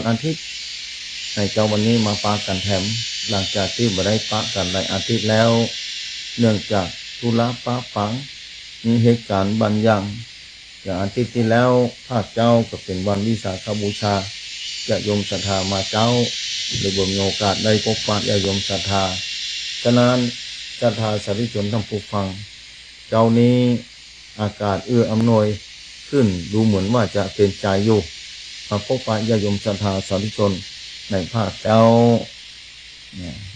อาทิตย์ในเจ้าวันนี้มาปะกันแถมหลังจากที่บ่ได้ปะกันหลายอาทิตย์แล้วเนื่องจากธุระปะปังมีเหตุการณ์บางอย่างอย่างอาทิตย์ที่แล้วภาคเจ้าก็เป็นวันวิสาขบูชาญาติโยมศรัทธามาเจ้าเลยบ่มีโอกาสได้พบปะญาติโยมศรัทธาฉะนั้นศรัทธาสาธุชนทั้งผู้ฟังเจ้านี้อากาศเอื้ออำนวยขึ้นดูเหมือนว่าจะเป็นใจอยู่มาพบปะญาติโยมศรัทธาสาธุชนในภาคเจ้า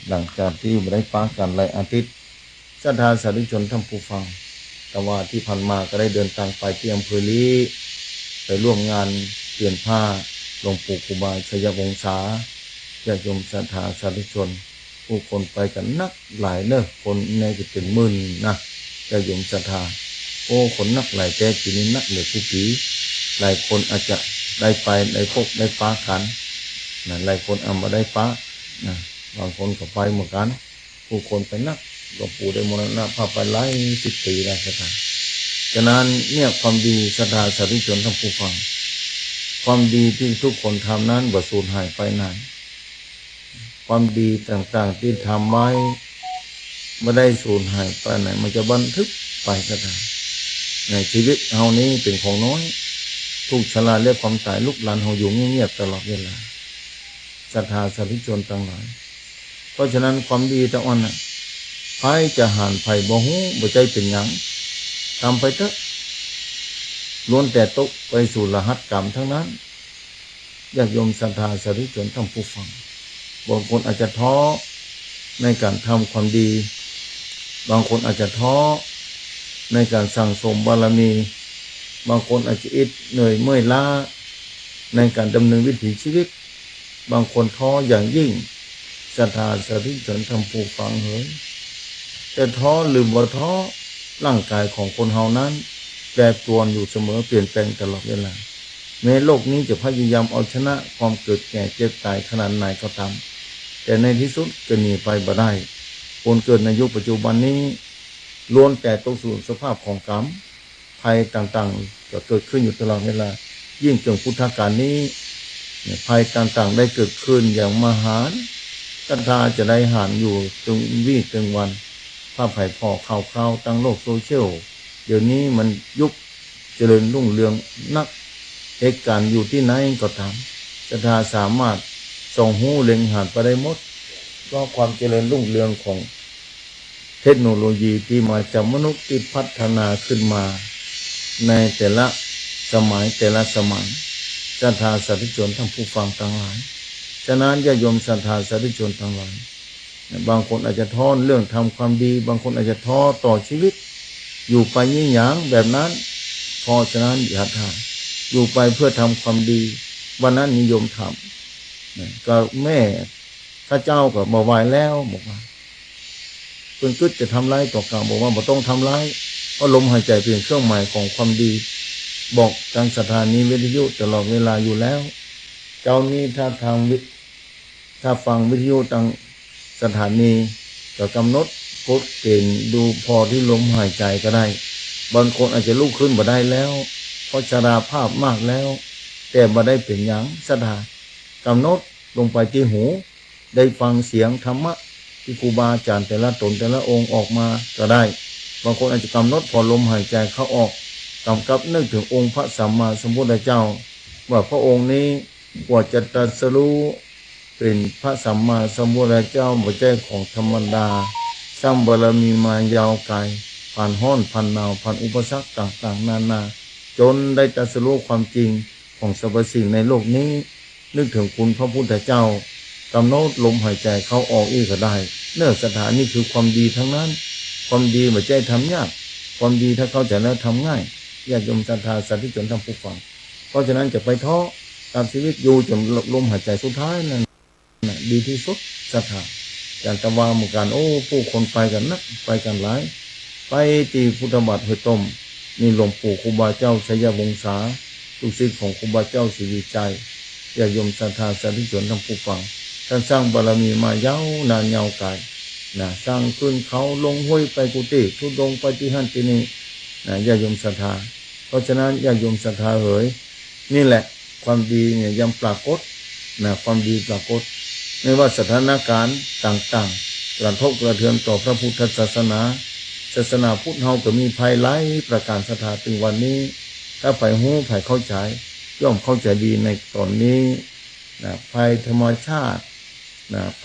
หลังจากที่ได้ปะกันหลายอาทิตย์ศรัทธาสาธุชนทั้งผู้ฟังแต่ว่าที่ผ่านมาก็ได้เดินทางไปที่อำเภอลีไปร่วมงานเปลี่ยนผ้าหลวงปู่ครูบาชัยวงศาญาติโยมศรัทธาสาธุชนผู้คนไปกันนักหลายเนอะคนในจะเป็นหมื่นนะญาติโยมศรัทธาโอ้คนนักหลายแต่ปีนี้นักเหลือผู้ผีหลายคนอาจจะได้ไปได้พบได้ปะกันนะหลายคนเอามาได้ปะนะบางคนก็ไปเหมือนกันผู้คนไปนักหลวงปู่ได้มรณภาพไปหลาย10 ปีแล้วครับฉะนั้นเนี่ยความดีศรัทธาสาธุชนทั้งผู้ฟังความดีที่ทุกคนทำนั้นบ่สูญหายไปไหนความดีต่างๆที่ทำไว้ไม่ได้สูญหายไปไหนมันจะบันทึกไปก็ได้ในชีวิตเฮานี้เป็นของน้อยทุกชราเรียกความตายลุกลานเฮาอยู่เงียบๆตลอดเวลาศรัทธาสาธุชนต่างหลายเพราะฉะนั้นความดีตะอ่อนน่ะไผจะหานไผบ่ฮู้บ่ใจเป็นหยังทำไปเถอะล้วนแต่ตกไปสู่รหัสกรรมทั้งนั้นญาติโยมศรัทธาสาธุชนทั้งผู้ฟังบางคนอาจจะท้อในการทำความดีบางคนอาจจะท้อในการสั่งสมบารมีบางคนอาจจะอิดเหนื่อยเมื่อยล้าในการดำเนินวิถีชีวิตบางคนท้ออย่างยิ่งศรัทธาสาธุชนทั้งผู้ฟังเฮ้ยแต่ท้อลืมว่าท้อร่างกายของคนเฮานั้นแปรปรวนอยู่เสมอเปลี่ยนแปลงตลอดเวลาแม้โลกนี้จะพยายามเอาชนะความเกิดแก่เจ็บตายขนาดไหนก็ตามแต่ในที่สุดจะหนีไปบ่ได้คนเกิดในยุคปัจจุบันนี้ล้วนแต่ตกสู่สภาพของกรรมภัยต่างๆจะเกิดขึ้นอยู่ตลอดเวลายิ่งจนพุทธกาลนี้ภัยต่างๆได้เกิดขึ้นอย่างมหาศรัทธาจะได้หานอยู่ตึงวี่ตึงวันภาพไผ่พอข่าวตั้งโลกโซเชียลเดี๋ยวนี้มันยุคเจริญรุ่งเรืองนักเหตุการณ์อยู่ที่ไหนก็ตามศรัทธาสามารถส่องหูเล็งหานไปได้หมดเพราะความเจริญรุ่งเรืองของเทคโนโลยีที่มาจากมนุษย์ที่พัฒนาขึ้นมาในแต่ละสมัยศรัทธาสาธุชนทั้งผู้ฟังทั้งหลายฉะนั้นญาติโยมศรัทธาสาธุชนทั้งหลายบางคนอาจจะท้อเรื่องทำความดีบางคนอาจจะท้อต่อชีวิตอยู่ไปยิ่งหยางแบบนั้นเพราะฉะนั้นอย่าทำอยู่ไปเพื่อทำความดีวันนั้นนิยมทำก็แม่ข้าเจ้าก็บอกไว้แล้วบอกว่าเพิ่นกึศจะทำร้ายต่อกันบอกว่าบ่ต้องทำร้ายเพราะลมหายใจเป็นเครื่องหมายของความดีบอกทางสถานีวิทยุตลอดเวลาอยู่แล้วเจ้านี้ถ้าฟังวิทยุทางสถานีก็กำหนดกฎเกณฑ์ดูพอที่ลมหายใจก็ได้บางคนอาจจะลุกขึ้นบ่ได้แล้วเพราะชราภาพมากแล้วแต่บ่ได้เป็นหยังศรัทธากำหนดลงไปที่หูได้ฟังเสียงธรรมะที่ครูบาอาจารย์แต่ละตนแต่ละองค์ออกมาก็ได้บางคนอาจจะกำหนดพอลมหายใจเข้าออกกำกับนึกถึงองค์พระสัมมาสัมพุทธเจ้าว่าพระองค์นี้กว่าจะตรัสรู้เป็นพระสัมมาสัมพุทธเจ้าบ่ใช่ของธรรมดาสร้างบารมีมายาวไกลผ่านห้อนผ่านหนาวผ่านอุปสรรคต่างๆนานาจนได้ตรัสรู้ความจริงของสรรพสิ่งในโลกนี้นึกถึงคุณพระพุทธเจ้ากำหนดลมหายใจเข้าออกอีกก็ได้เนื่องสถานนี้คือความดีทั้งนั้นความดีบ่ใช่ทำยากความดีถ้าเข้าใจแล้วทำง่ายญาติโยมศรัทธาสาธุชนทั้งผู้ฟังเพราะฉะนั้นจะไปท้อตามชีวิตอยู่จนลมหายใจสุดท้ายนั่นดีที่สุดศรัทธาอย่างตะวันเหมือนกันโอ้ผู้คนไปกันนักไปกันหลายไปตีพุทธบาทห้วยต้มมีหลวงปู่ครูบาเจ้าชัยวงศาลูกศิษย์ของครูบาเจ้าศรีวิจัยญาติโยมศรัทธาสาธุชนทั้งผู้ฟังท่านสร้างบารมีมายาวนานยาวไกลสร้างขึ้นเขาลงห้วยไปกุฏิทุดงไปที่หันที่นี่ญาติโยมศรัทธาเพราะฉะนั้นญาติโยมศรัทธาเอ๋ยนี่แหละความดีเนี่ยยังปรากฏ ความดีปรากฏไม่ว่าสถานการณ์ต่างๆกระทบกระเทือนต่อพระพุทธศาสนาพุทธเฮาก็มีภัยหลายประการสถาถึงวันนี้ถ้าไผฮู้ไผเข้าใจย่อมเข้าใจดีในตอนนี้ภัยธรรมชาติ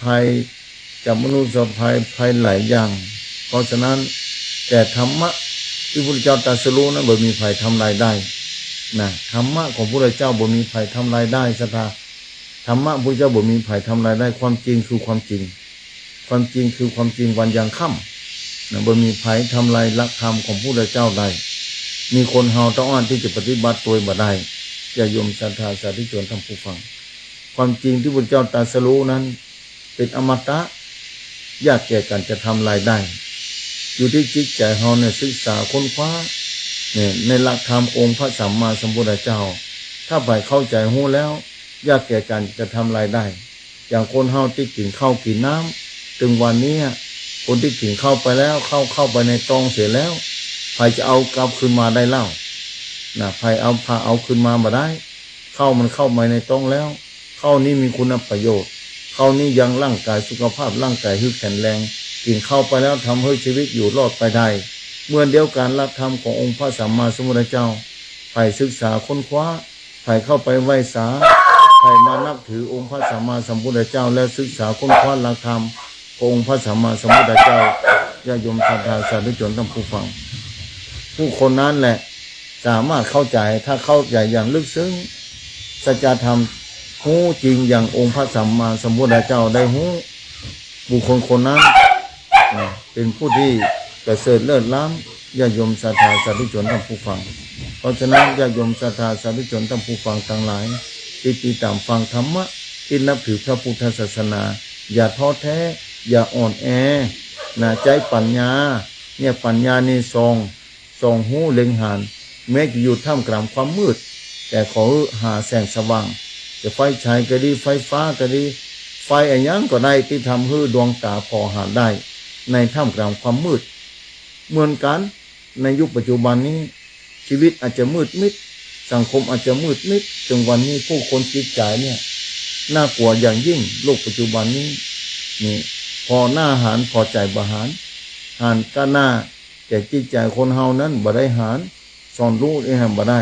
ภัยจากมนุษย์ภัยหลายอย่างเพราะฉะนั้นแต่ธรรมะที่พระพุทธเจ้าตรัสรู้นั้นบ่มีภัยทำลายได้ธรรมะของพระพุทธเจ้าบ่มีภัยทำลายได้ศรัทธาธรรมะพระพุทธเจ้าบ่มีภัยทำลายได้ความจริงคือความจริงความจริงคือความจริงวันยังค่ำบ่มีภัยทำลายหลักธรรมของพระพุทธเจ้าได้มีคนเฮาต้องอ่อนที่จะปฏิบัติตัวบ่ได้อย่าโยมศรัทธาสาธุชนท่านผู้ฟังความจริงที่พระพุทธเจ้าตรัสรู้นั้นเป็นอมตะยากแก่การจะทำลายได้อยู่ที่จิตใจเฮาเนี่ยศึกษาค้นคว้าในหลักธรรมองค์พระสัมมาสัมพุทธเจ้าถ้าไปเข้าใจหู้แล้วยากแก่การจะทำลายได้อย่างคนเฮาที่กินข้าวกินน้ำถึงวันนี้คนที่กินข้าวไปแล้วเข้าไปในตองเสียแล้วใครจะเอากลับคืนมาได้เล่าใครเอาคืนมาบ่ได้ข้าวมันเข้ามาในตองแล้วข้าวนี้มีคุณประโยชน์ข้าวนี้ยังร่างกายสุขภาพร่างกายแข็งแรงกินข้าวไปแล้วทำให้ชีวิตอยู่รอดไปได้เมื่อเดียวกันหลักธรรมขององค์พระสัมมาสัมพุทธเจ้าใครศึกษาค้นคว้าใครเข้าไปไหว้ศาลใครมานับถือองค์พระสัมมาสัมพุทธเจ้าและศึกษาค้นคว้าหลักธรรมขององค์พระสัมมาสัมพุทธเจ้าญาติโยมศรัทธาสาธุชนท่านผู้ฟังผู้คนนั้นแหละสามารถเข้าใจถ้าเข้าใจอย่างลึกซึ้งสัจธรรมรู้จริงอย่างองค์พระสัมมาสัมพุทธเจ้าได้รู้บุคคลคนนั้นเป็นผู้ที่ประเสริฐเลิศล้ำญาติโยมศรัทธาสาธุชนท่านผู้ฟังเพราะฉะนั้นญาติโยมศรัทธาสาธุชนท่านผู้ฟังทั้งหลายที่ติดตามฟังธรรมะที่นับถือพระพุทธศาสนาอย่าท้อแท้อย่าอ่อนแอใจปัญญาปัญญานี่ส่องหูเล็งหันแม้จะอยู่ท่ามกลางความมืดแต่ขอหาแสงสว่างจะไฟฉายก็ดีไฟฟ้าก็ดีไฟอะไรยังก็ได้ที่ทำให้ดวงตาพอหาได้ในท่ามกลางความมืดเหมือนกันในยุคปัจจุบันนี้ชีวิตอาจจะมืดมิดสังคมอาจจะมืดมิดจนวันนี้ผู้คนจิตใจน่ากลัวอย่างยิ่งโลกปัจจุบันนี้พอหน้าหารพอใจบาหารหารก็หน้าแต่จิตใจคนเฮานั้นบ่ได้หารสอนรู้ได้บ่ได้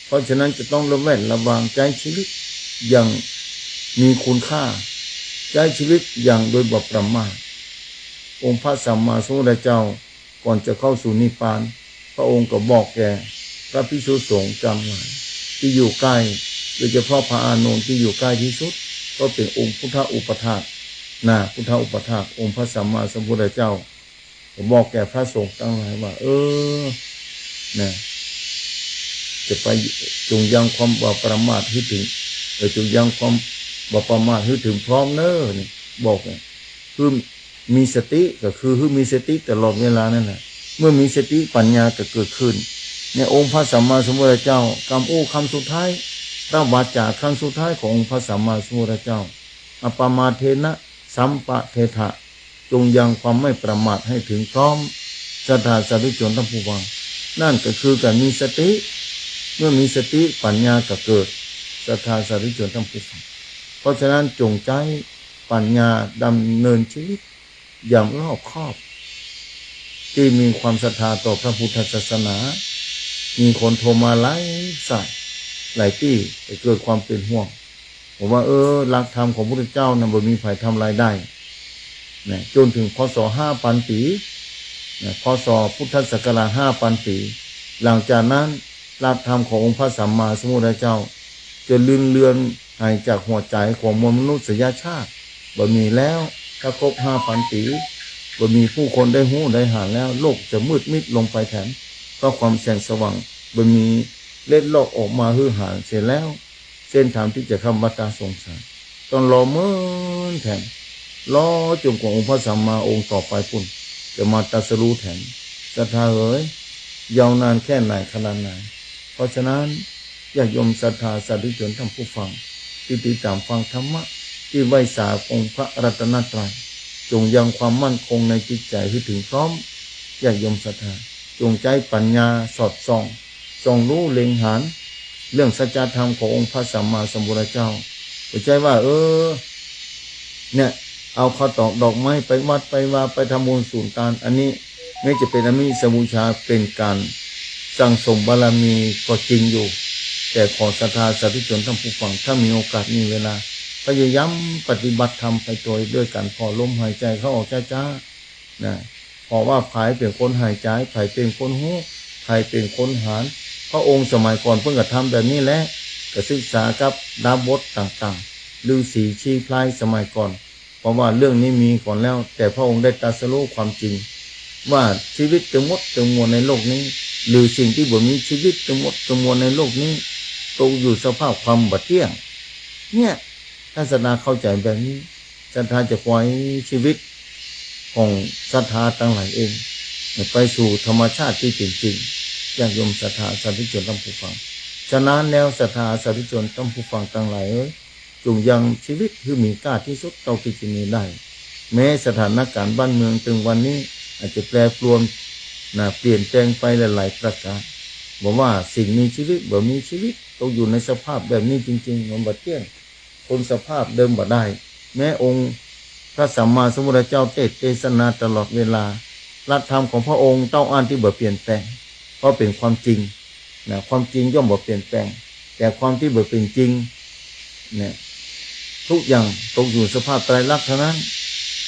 เพราะฉะนั้นจะต้องระแวดระวังใจชีวิตอย่างมีคุณค่าใจชีวิตอย่างโดยบ่ประมาทองค์พระสัมมาสัมพุทธเจ้าก่อนจะเข้าสู่นิพพานพระองค์ก็บอกแก่พระภิกษุสงฆ์จำหลายที่อยู่ใกล้โดยเฉพาะพระอานนท์ที่อยู่ใกล้ที่สุดก็เป็นองค์พุทธอุปถากพุทธอุปถากองค์พระสัมมาสัมพุทธเจ้าก็บอกแก่พระสงฆ์ทั้งหลายว่าจะไปจงยังความบ่ประมาทให้ถึงจงยังความบ่ประมาทให้ถึงพร้อมนี่บอกคือมีสติก็คือมีสติตลอดเวลานั่นแหละเมื่อมีสติปัญญาก็เกิดขึ้นองค์พระสัมมาสัมพุทธเจ้าคำสุดท้ายพระวาจาครั้งสุดท้ายขององค์พระสัมมาสัมพุทธเจ้าอปมาเทนะสัมปะเทถะจงยังความไม่ประมาทให้ถึงพร้อมศรัทธาสาธุชนท่านผู้ฟังนั่นก็คือการมีสติเมื่อมีสติปัญญาก็เกิดศรัทธาสาธุชนท่านผู้ฟังเพราะฉะนั้นจงใจปัญญาดำเนินชีวิตอย่างรอบคอบที่มีความศรัทธาต่อพระพุทธศาสนามีคนโทรมาหลายสายหลายที่เกิดความเป็นห่วงผมว่าหลักธรรมของพระพุทธเจ้านั้นบ่มีไผทำลายได้จนถึงพศ5,000 ปีพศพุทธศักราช5,000 ปีหลังจากนั้นหลักธรรมขององค์พระสัมมาสัมพุทธเจ้าจะเลือนหายจากหัวใจของมวลมนุษยชาติบ่มีแล้วถ้าครบ5,000 ปีบ่มีผู้คนได้หู้ได้หาแล้วโลกจะมืดมิดลงไปแทนเพราะความแสงสว่างบ่มีเล็ดลอดออกมาฮือหาเสร็จแล้วเส้นทางที่จะเข้าวัฏสงสารต้องรอเมื่อแทนรอจนกว่าองค์พระสัมมาองค์ต่อไปปุ่นจะมาตรัสรู้แทนศรัทธายาวนานแค่ไหนขนาดไหนเพราะฉะนั้นญาติโยมศรัทธาสาธุชนท่านผู้ฟังที่ติดตามฟังธรรมะที่ไหว้สาองค์พระรัตนตรัยจงยังความมั่นคงในจิตใจให้ถึงพร้อมญาติโยมศรัทธาจงใจปัญญาสอดส่องรู้เล็งหันเรื่องสัจธรรมขององค์พระสัมมาสัมพุทธเจ้า ไม่ใช่ว่าเนี่ยเอาข้าวตอกดอกไม้ไปวัดไปว่าไปทำบุญสูนทานอันนี้ไม่จะเป็นอามิสบูชาเป็นการสั่งสมบารมีก็จริงอยู่แต่ขอศรัทธาสาธุชนท่านผู้ฟังถ้ามีโอกาสมีเวลาพยายามปฏิบัติธรรมไปตัวด้วยกันพอลมหายใจเข้าออกช้าๆนะเพราะว่าภายเป็นคนหายใจภายเป็นคนหูภายเป็นคนหารพระองค์สมัยก่อนเพิ่งกระทำแบบนี้แหละก็ศึกษากับดาบทต่างๆฤาษีชีพลายสมัยก่อนเพราะว่าเรื่องนี้มีก่อนแล้วแต่พระองค์ได้ตรัสรู้ความจริงว่าชีวิตทั้งหมดทั้งมวลในโลกนี้หรือสิ่งที่บ่มีชีวิตทั้งหมดทั้งมวลในโลกนี้ตกอยู่สภาพความบัดเที่ยงเนี่ยถ้าศรัทธาเข้าใจแบบนี้ศรัทธาจะปล่อยชีวิตของศรัทธาทั้งหลายเองไปสู่ธรรมชาติที่เป็นจริงญาติโยมศรัทธาสาธุชนทั้งผู้ฟังฉะนั้นแล้วศรัทธาสาธุชนทั้งผู้ฟังทั้งหลายจงยังชีวิตคือมีค่าที่สุดเท่าที่จะมีได้แม้สถานการณ์บ้านเมืองถึงวันนี้อาจจะแปรปรวนเปลี่ยนแปลงไปหลายๆประการบอกว่าสิ่งมีชีวิตบ่มีชีวิตต้องอยู่ในสภาพแบบนี้จริงๆมันบัดเที่ยงคนสภาพเดิมบ่ได้แม้องค์พระสัมมาสัมพุทธเจ้าเทศนาตลอดเวลาหลักธรรมของพระองค์ต้องอ่านที่บ่เปลี่ยนแปลงเพราะเป็นความจริงความจริงย่อมบ่เปลี่ยนแปลงแต่ความที่บ่เป็นจริงเนี่ยทุกอย่างตกอยู่สภาพไตรลักษณ์เท่านั้น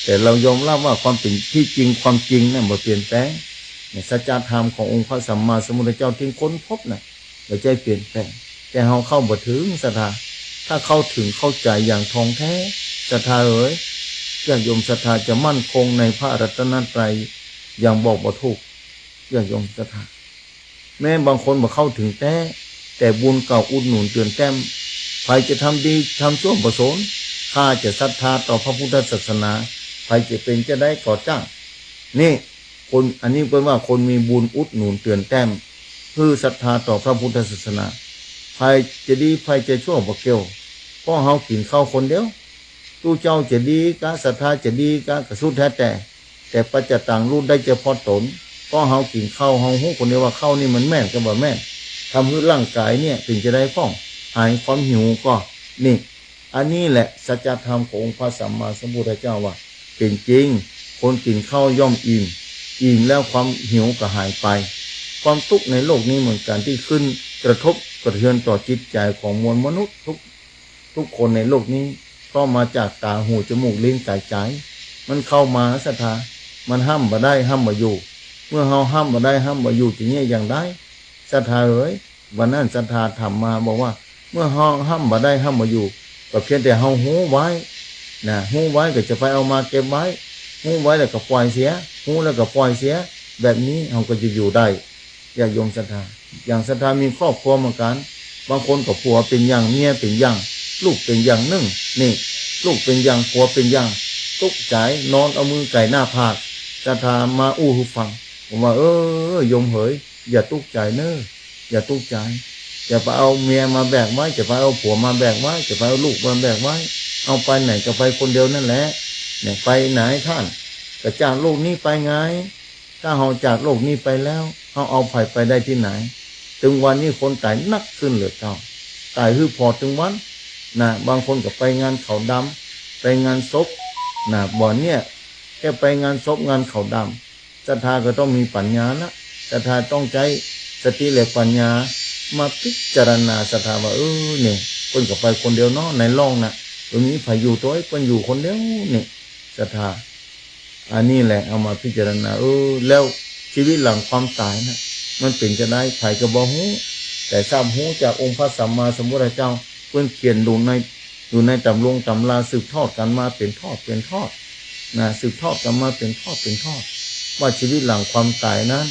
แต่เรายอมรับว่าความเป็นที่จริงความจริงนั่นบ่เปลี่ยนแปลงสัจธรรมขององค์พระสัมมาสัมพุทธเจ้าที่ค้นพบบ่ใช่เปลี่ยนแปลงแต่เราเข้าบ่ถึงศรัทธาถ้าเข้าถึงเข้าใจอย่างท่องแท้ศรัทธาญาติโยมศรัทธาจะมั่นคงในพระรัตนตรัยอย่างบอกบ่ถูกญาติโยมศรัทธาแม้บางคนบ่เข้าถึงแต่บุญเก่าอุดหนุนเตือนแต้มใครจะทำดีทำชั่วบ่สนข้าจะศรัทธาต่อพระพุทธศาสนาใครจะเป็นจะได้ก่อจ้างนี่คนอันนี้เป็นว่าคนมีบุญอุดหนุนเตือนแต้มคือศรัทธาต่อพระพุทธศาสนาใครจะดีใครจะชั่วบ่เกี่ยวเพราะเฮากินข้าวคนเดียวตู้เจ้าจะดีกะศรัทธาจะดีกะก็สุดแท้แต่ปัจจตังรู้ได้เฉพาะตนเพราะเฮากินข้าวเฮาฮู้คนเดียวว่าข้าวนี่มันแม่นก็บ่แม่นทำให้ร่างกายเนี่ยถึงจะได้ฟ้องหายความหิวก็นี่อันนี้แหละสัจธรรมขององค์พระสัมมาสัมพุทธเจ้าว่าเป็นจริงคนกินข้าวย่อมอิ่มแล้วความหิวก็หายไปความทุกข์ในโลกนี้เหมือนกันที่ขึ้นกระทบกระเทือนต่อจิตใจของมวลมนุษย์ทุกคนในโลกนี้ก็มาจากตาหูจมูกลิ้นกายใจมันเข้ามาศรัทธามันห้ามบ่ได้ห้ามบ่อยู่เมื่อเฮาห้ามบ่ได้ห้ามบ่อยู่จะเนี่ยอย่างไรศรัทธาวันนั้นศรัทธาถามมาบอกว่าเมื่อเฮาห้ามบ่ได้ห้ามบ่อยู่ก็เพียงแต่เฮาหูไว้หูไว้ก็จะไปเอามาเก็บไว้หูไว้แล้วก็ปล่อยเสียหูแล้วก็ปล่อยเสียแบบนี้เฮาก็จะอยู่ได้ญาติโยมศรัทธาอย่างศรัทธามีครอบครัวเหมือนกันบางคนก็ผัวเป็นอย่างเมียเป็นอย่างลูกเป็นอย่างนึ่งนี่ลูกเป็นอย่างผัวเป็นอย่างตุกใจนอนเอามือไก่หน้าผากศรัทธามาอู้หูฟังผมว่าโยมอย่าตุกใจอย่าตุกใจอย่าไปเอาเมียมาแบกไว้จะไปเอาผัวมาแบกไว้จะไปเอาลูกมาแบกไว้เอาไปไหนก็ไปคนเดียวนั่นแหละเนี่ยไปไหนท่านก็จากโลกนี้ไปไงถ้าเราจากโลกนี้ไปแล้วเราเอาไผ่ไปได้ที่ไหนถึงวันนี้คนตายนักขึ้นเหลือเก่าตายพอถึงวันบางคนก็ไปงานเขาดำไปงานศพบ่อนเนี่ยแค่ไปงานศพงานเขาดำศรัทธาก็ต้องมีปัญญานะศรัทธาต้องใช้สติและปัญญามาพิจารณาศรัทธาว่าเนี่ยคนก็ไปคนเดียวเนาะในร่องตรงนี้ไผอยู่ตัวคนอยู่คนเดียวนี่ศรัทธาอันนี้แหละเอามาพิจารณาแล้วชีวิตหลังความตายมันเป็นจะได้ไผก็บ่ฮู้แต่ทราบฮู้จากองค์พระสัมมาสัมพุทธเจ้าเพิ่นเขียนอยู่ในตำราสืบทอดกันมาเป็นทอดสืบทอดกันมาเป็นทอดว่าชีวิตหลังความตายนั้น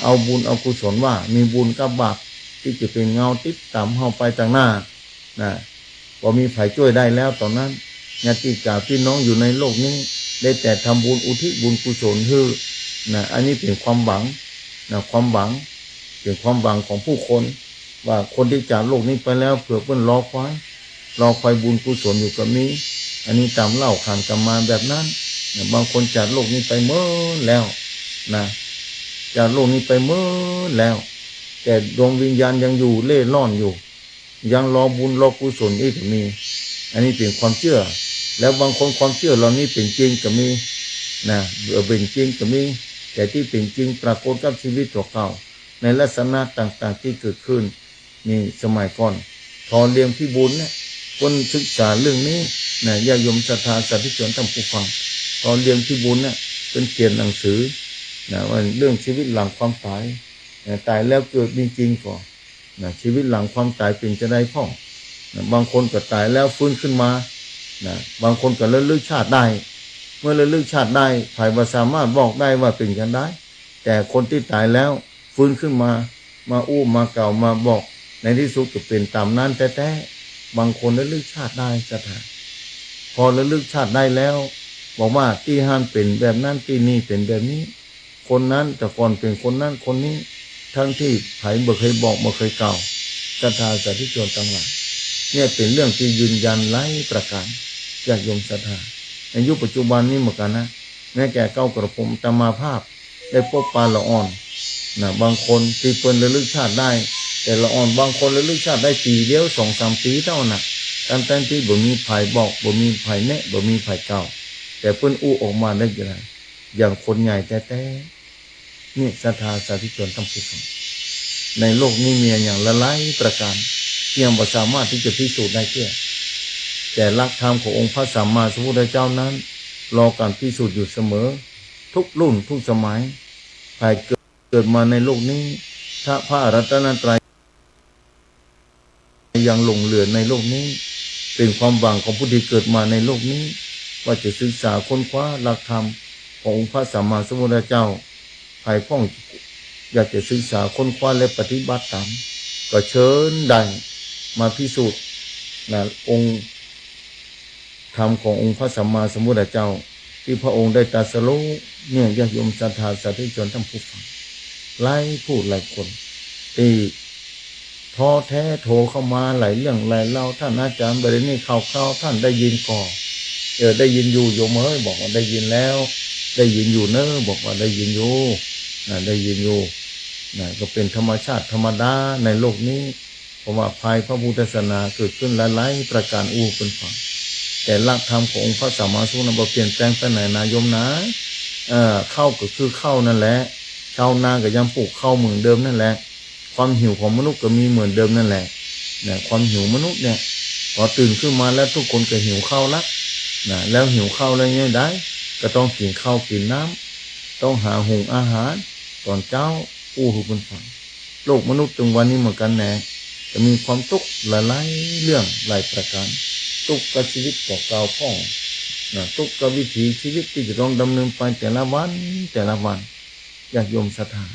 เอาบุญเอากุศลว่ามีบุญกับบาปที่จะเป็นเงาติดตามเฮาไปต่างหน้าพอมีไผช่วยได้แล้วตอนนั้นญาติกาพี่น้องอยู่ในโลกนี้ได้แต่ทำบุญอุทิศบุญกุศลให้อันนี้เป็นความหวังความหวังเป็นความหวังของผู้คนว่าคนที่จากโลกนี้ไปแล้วเผื่อเพิ่นรอคอยบุญกุศลอยู่กับนี้อันนี้ตามเล่าขานกันมาแบบนั้นบางคนจากโลกนี้ไปเมื่อแล้วจากโลกนี้ไปเมื่อแล้วแต่ดวงวิญญาณยังอยู่เล่ร่อนอยู่ยังรอบุญรอกุศลอีกมี อันนี้เป็นความเชื่อแล้วบางคนความเชื่อเหล่านี้เป็นจริงก็มีนะเป็นจริงก็มีแต่ที่เป็นจริงปรากฏกับชีวิตตัวเก่าในลักษณะต่างๆที่เกิดขึ้นนี่สมัยก่อนทอเลี้ยงพิบูลเนี่ยคนศึกษาเรื่องนี้นะญาติโยมศรัทธาสาธุชนท่านผู้ฟังทอเลี้ยงพิบูลเนี่ยเป็นเขียนหนังสือนะว่าเรื่องชีวิตหลังความตายตายแล้วเกิดมีจริงก่อนนะชีวิตหลังความตายเป็นจะได้พ่อนะบางคนก็ตายแล้วฟื้นขึ้นมานะบางคนก็ระลึกชาติได้เมื่อระลึกชาติได้ฝ่ายสามารถบอกได้ว่าเป็นกันได้แต่คนที่ตายแล้วฟื้นขึ้นมาอู้มาเก่ามาบอกในที่สุดก็เป็นตามนั้นแต่บางคนระลึกชาติได้จะถาพอระลึกชาติได้แล้วบอกว่าที่ห้านเป็นแบบนั้นที่นี่เป็นแบบนี้คนนั้นแต่ก่อนเป็นคนนั้นคนนี้ทั้งที่ไผ่บ่เคยบอกบ่เคยเก่าศรัทธาสาธุชนทั้งหลายเนี่ยเป็นเรื่องที่ยืนยันหลายประการจากโยมศรัทธาในยุคปัจจุบันนี้เหมือนกันนะแม้แก่เก้ากระผมตมาภาพได้พบปลาละอ่อนนะบางคนที่เปิ้นระลึกชาติได้แต่ละอ่อนบางคนระลึกชาติได้ปีเดียว 2-3 ปีเท่านั้นตั้งที่บ่มีไผบอกบ่มีไผแนะบ่มีไผเก่าแต่เปิ้นอู้ออกมาได้ยังไงอย่างคนใหญ่แต่นี่ศรัทธาสาธุชนทั้งผู้ฟังในโลกนี้มีอย่างละหลายประการที่ยังบ่สามารถที่จะพิสูจน์ได้เพื่อแต่หลักธรรมขององค์พระสัมมาสัมพุทธเจ้านั้นรอการพิสูจน์อยู่เสมอทุกรุ่นทุกสมัยใครเกิดมาในโลกนี้ถ้าพระรัตนตรัยยังหลงเหลือในโลกนี้เป็นความหวังของผู้ที่เกิดมาในโลกนี้ว่าจะศึกษาค้นคว้าหลักธรรมขององค์พระสัมมาสัมพุทธเจ้าใครพ้องอยากจะศึกษาค้นคว้าและปฏิบัติตามก็เชิญได้มาพิสูจน์นะองค์ธรรมขององค์พระสัมมาสัมพุทธเจ้าที่พระองค์ได้ตรัสรู้เนี่ยญาติโยมศรัทธาสาธุชนทั้งผู้ฟังหลายผู้หลายคนที่ท้อแท้โทรเข้ามาหลายเรื่องหลายเล่าท่านอาจารย์บริณีข่าวท่านได้ยินก่อได้ยินอยู่โยมเอ้ยบอกว่าได้ยินแล้วได้ยินอยู่เนอะบอกว่าได้ยินอยู่ได้ยินอยู่ก็เป็นธรรมชาติธรรมดาในโลกนี้เพราะว่าภายพระพุทธศาสนาเกิดขึ้นหลายๆประการเป็นฝั่งแต่หลักธรรมขององค์พระสัมมาสัมพุทธเจ้าเปลี่ยนแปลงไปไหนนายมนะเข้าก็คือเข้านั่นแหละชาวนาก็ยังปลูกข้าวเหมือนเดิมนั่นแหละความหิวของมนุษย์ก็มีเหมือนเดิมนั่นแหละความหิวมนุษย์เนี่ยพอตื่นขึ้นมาแล้วทุกคนก็หิวข้าวละแล้วหิวข้าวอะไรเงี้ยได้ก็ต้องกินข้าวกินน้ำต้องหาหุงอาหารตอนเช้าคือเป็นฝั่งโลกมนุษย์ตรงวันนี้เหมือนกันแน่จะมีความทุกข์หลายๆเรื่องหลายประการทุกข์กับชีวิตของเก่าพ่องทุกข์กับวิถีชีวิตที่จะต้องดำเนินไปแต่ละวันอยากโยมศรัทธา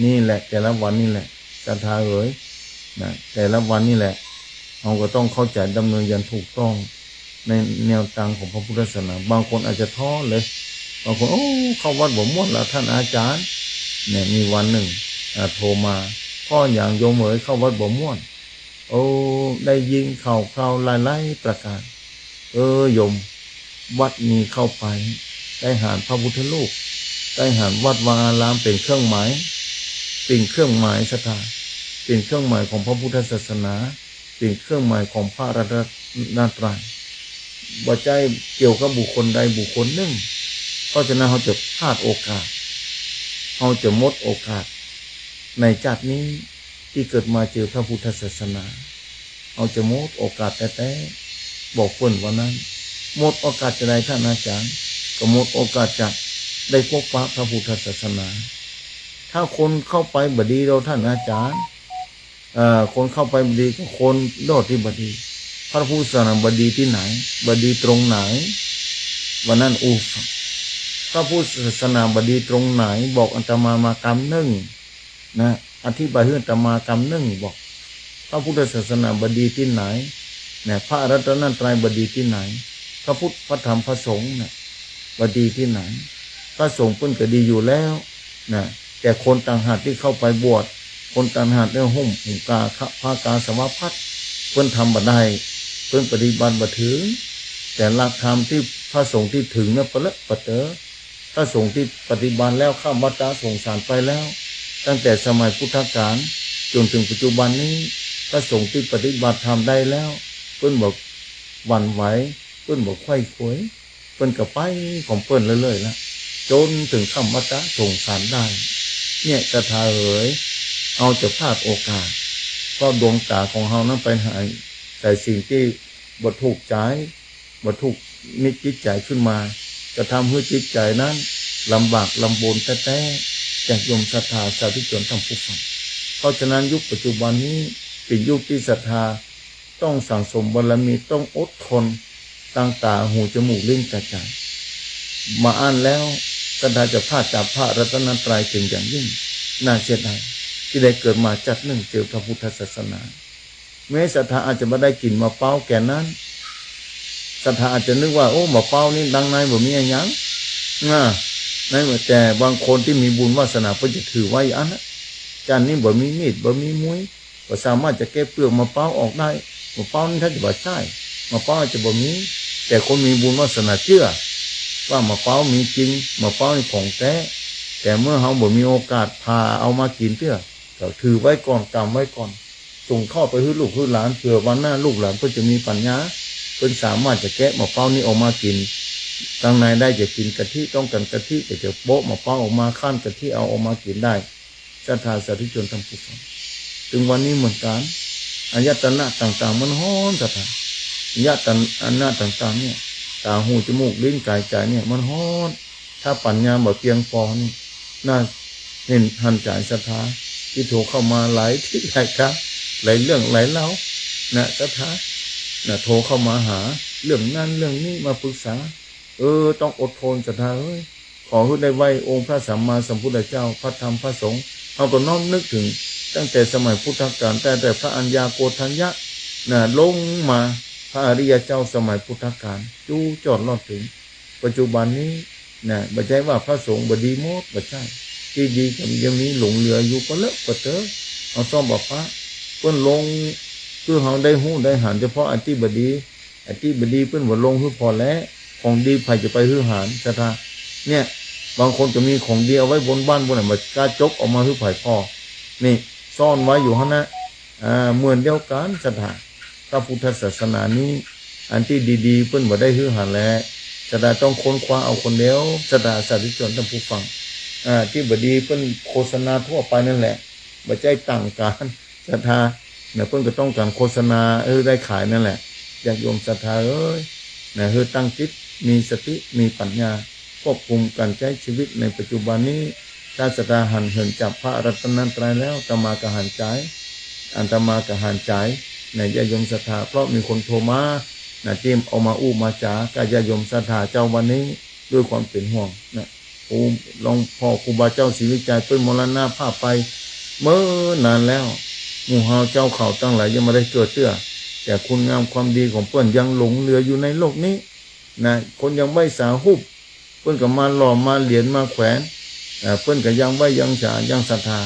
นี่แหละแต่ละวันนี่แหละศรัทธาแต่ละวันนี่แหละเราก็ต้องเข้าใจดำเนินอย่างถูกต้องในแนวทางของพระพุทธศาสนาบางคนอาจจะท้อเลยบางคนเข้าวัดบ่ม่วนแล้วท่านอาจารย์เนี่ยมีวันหนึ่งโทรมาพ่ออย่างโยมเอ๋ยเข้าวัดบ่ม่วนได้ยินข่าวหลายๆประการโยมวัดนี้เข้าไปได้หารพระพุทธรูปได้หารวัดวาอารามเป็นเครื่องหมายเป็นเครื่องหมายศรัทธาเป็นเครื่องหมายของพระพุทธศาสนาเป็นเครื่องหมายของพระรัตนตรัยบ่ใจเกี่ยวกับบุคคลใดบุคคลหนึ่งเพราะฉะนั้นเขาจะพลาดโอกาสเขาจะหมดโอกาสในชาตินี้ที่เกิดมาเจอพระพุทธศาสนาเขาจะหมดโอกาสแต่บอกคนว่านั้นหมดโอกาสจะได้ท่านอาจารย์ก็หมดโอกาสจะได้พบพระพุทธศาสนาถ้าคนเข้าไปบดีเราท่านอาจารย์คนเข้าไปบดีก็คนโลดที่บดีพระพุทธศาสนาบดีที่ไหนบดีตรงไหนวันนั้นพระพุทธศาสนาบดีตรงไหนบอกอาตมามากรรมหนึ่งอธิบายให้อาตมากรรมหนึ่งบอกพระพุทธศาสนาบดีที่ไหนพระรัตนตรัยบดีที่ไหนพระพุทธพระธรรมพระสงฆ์บดีที่ไหนพระสงฆ์เพิ่นก็ดีอยู่แล้วแต่คนต่างหากที่เข้าไปบวชคนต่างหากได้ห่มหุงกาผ้ากาสวพัดเพิ่นทำบ่ได้เพิ่นปฏิบัติบ่ถึงแต่หลักธรรมที่พระสงฆ์ที่ถึงปะเลอะปะเต๋อพระสงฆ์ที่ปฏิบัติแล้วข้ามวัฏฏะสงสารไปแล้วตั้งแต่สมัยพุทธกาลจนถึงปัจจุบันนี้พระสงฆ์ที่ปฏิบัติธรรมได้แล้วเพิ่นบอก หวั่นไหวเปิ้นบ่ไขว้ขวยเปิ้นก็ไปของเปิ้นเรื่อยๆละจนถึงคำวัฏสงสารได้เนี่ยศรัทธาเอ๋ยเอาจะพลาดโอกาสก็ดวงตาของเฮานั้นไปหาแต่สิ่งที่บ่ถูกใจบ่ถูกนิจจิตใจขึ้นมาจะทำให้จิตใจนั้นลำบากลำบนแท้ๆจากโยมศรัทธาสาธุชนทั้งผู้ฟังเพราะฉะนั้นยุคปัจจุบันนี้เป็นยุคที่ศรัทธาต้องสั่งสมบารมีต้องอดทนตั้งตาหูจมูกลิ้นกายใจมาอ่านแล้วศรัทธาจะพลาดจากพระรัตนตรัยเป็นอย่างยิ่งน่าเสียดายที่ได้เกิดมาจัดหนึ่งเจอพระพุทธศาสนาแม้ศรัทธาอาจจะไม่ได้กินมะเป้าแก่นั้นศรัทธาอาจจะนึกว่าโอ้มะเป้านี่ดังในบ่มีอะไรยังนั่นแต่บางคนที่มีบุญวาสนาก็จะถือไว้อันนั้นจานนี้บ่มีมีดบ่มีมุ้ยก็สามารถจะแก้เปลือกมะเป้าออกได้มะเป้านี่ถ้าจะบ่ใช่มะเป้าอาจจะบ่มีแต่คนมีบุญวาสนาเชื่อว่ามะเป้ามีจริงมะเป้านี่ของแท้แต่เมื่อเฮาบ่มีโอกาสพาเอามากินเตื้อก็ถือไว้ก่อนกำไว้ก่อนส่งเข้าไปให้ลูกให้หลานเผื่อวันหน้าลูกหลานเพิ่นจะมีปัญญาเพิ่นสามารถจะแกะมะเป้านี้ออกมากินตั้งในได้จะกินกะทิต้องการกะทิก็จะโป๊ะมะเป้าออกมาคั่นกะทิเอาออกมากินได้ศรัทธาสาธุชนทั้งผู้ฟังถึงวันนี้เหมือนกันอายตนะต่างๆมันฮ้อนศรัทธาอายตนะต่างๆเนี่ยตาหูจมูกลิ้นกายใจเนี่ยมันฮ้อนถ้าปัญญาบ่เพียงพอนี่น่าเห็นหันใจศรัทธาที่โทรเข้ามาหลายที่หลายครั้งหลายเรื่องหลายเล่านะศรัทธานะโทรเข้ามาหาเรื่องนั้นเรื่องนี้มาปรึกษาต้องอดทนศรัทธาขอให้ได้ไหวองค์พระสัมมาสัมพุทธเจ้าพระธรรมพระสงฆ์เอาก็น้อมนึกถึงตั้งแต่สมัยพุทธกาลแต่พระอัญญาโกฏัญญะนะลงมาพระอริยเจ้าสมัยพุทธกาลจูจอดรอดถึงปัจจุบันนี้นะไม่ใช่ว่าพระสงฆ์บดีหมดไม่ใช่ที่ดีก็ยังมีหลงเหลืออยู่ก็เลอะก็เตอะเอาซ่อมบอกพระเพิ่นลงคือเฮาได้หู้ได้หันเฉพาะอธิบดีเพิ่นบ่ลงคือพอแล้วของดีไผจะไปฮือหารศรัทธาเนี่ยบางคนก็มีของดีเอาไว้บนบ้านบนไหนมากล้าจกออกมาฮือไผพ่อนี่ซ่อนไว้อยู่หั่นนะเหมือนเดียวกันศรัทธาพระพุทธศาสนานี้อันที่ดีๆเพิ่นบ่ได้ฮือหารแล้วศรัทธาต้องค้นคว้าเอาคนเดียวศรัทธาสาธุชนท่านผู้ฟังที่บ่ดีเพิ่นโฆษณาทั่วไปนั่นแหละบ่ใจต่างกันศรัทธาเนี่ยเพิ่นก็ต้องการโฆษณาได้ขายนั่นแหละญาติโยมศรัทธานะตั้งจิตมีสติมีปัญญาควบคุมการใช้ชีวิตในปัจจุบันนี้ถ้าศรัทธาหันเหินจับพระรัตนตรัยแล้วตมากะหันใจอันตมากะหันใจในญาติโยมศรัทธาเพราะมีคนโทรมานะที่เอามาอู้มาจากญาติโยมศรัทธาเจ้าวันนี้ด้วยความเป็นห่วงนะหลวงพ่อครูบาเจ้าศรีวิจัยเปิ้นมรณภาพไปเมื่อนานแล้วหมู่เฮาเจ้าเขาตั้งหลายยังไม่ได้เกิดเตื้อแต่คุณงามความดีของเปิ้นยังหลงเหลืออยู่ในโลกนี้นะคนยังไม่สาหุบเปิ้นก็มาหล่อมาเหรียญมาแขวนเปิ้นก็ยังไว้ยังฉายังศรัทธา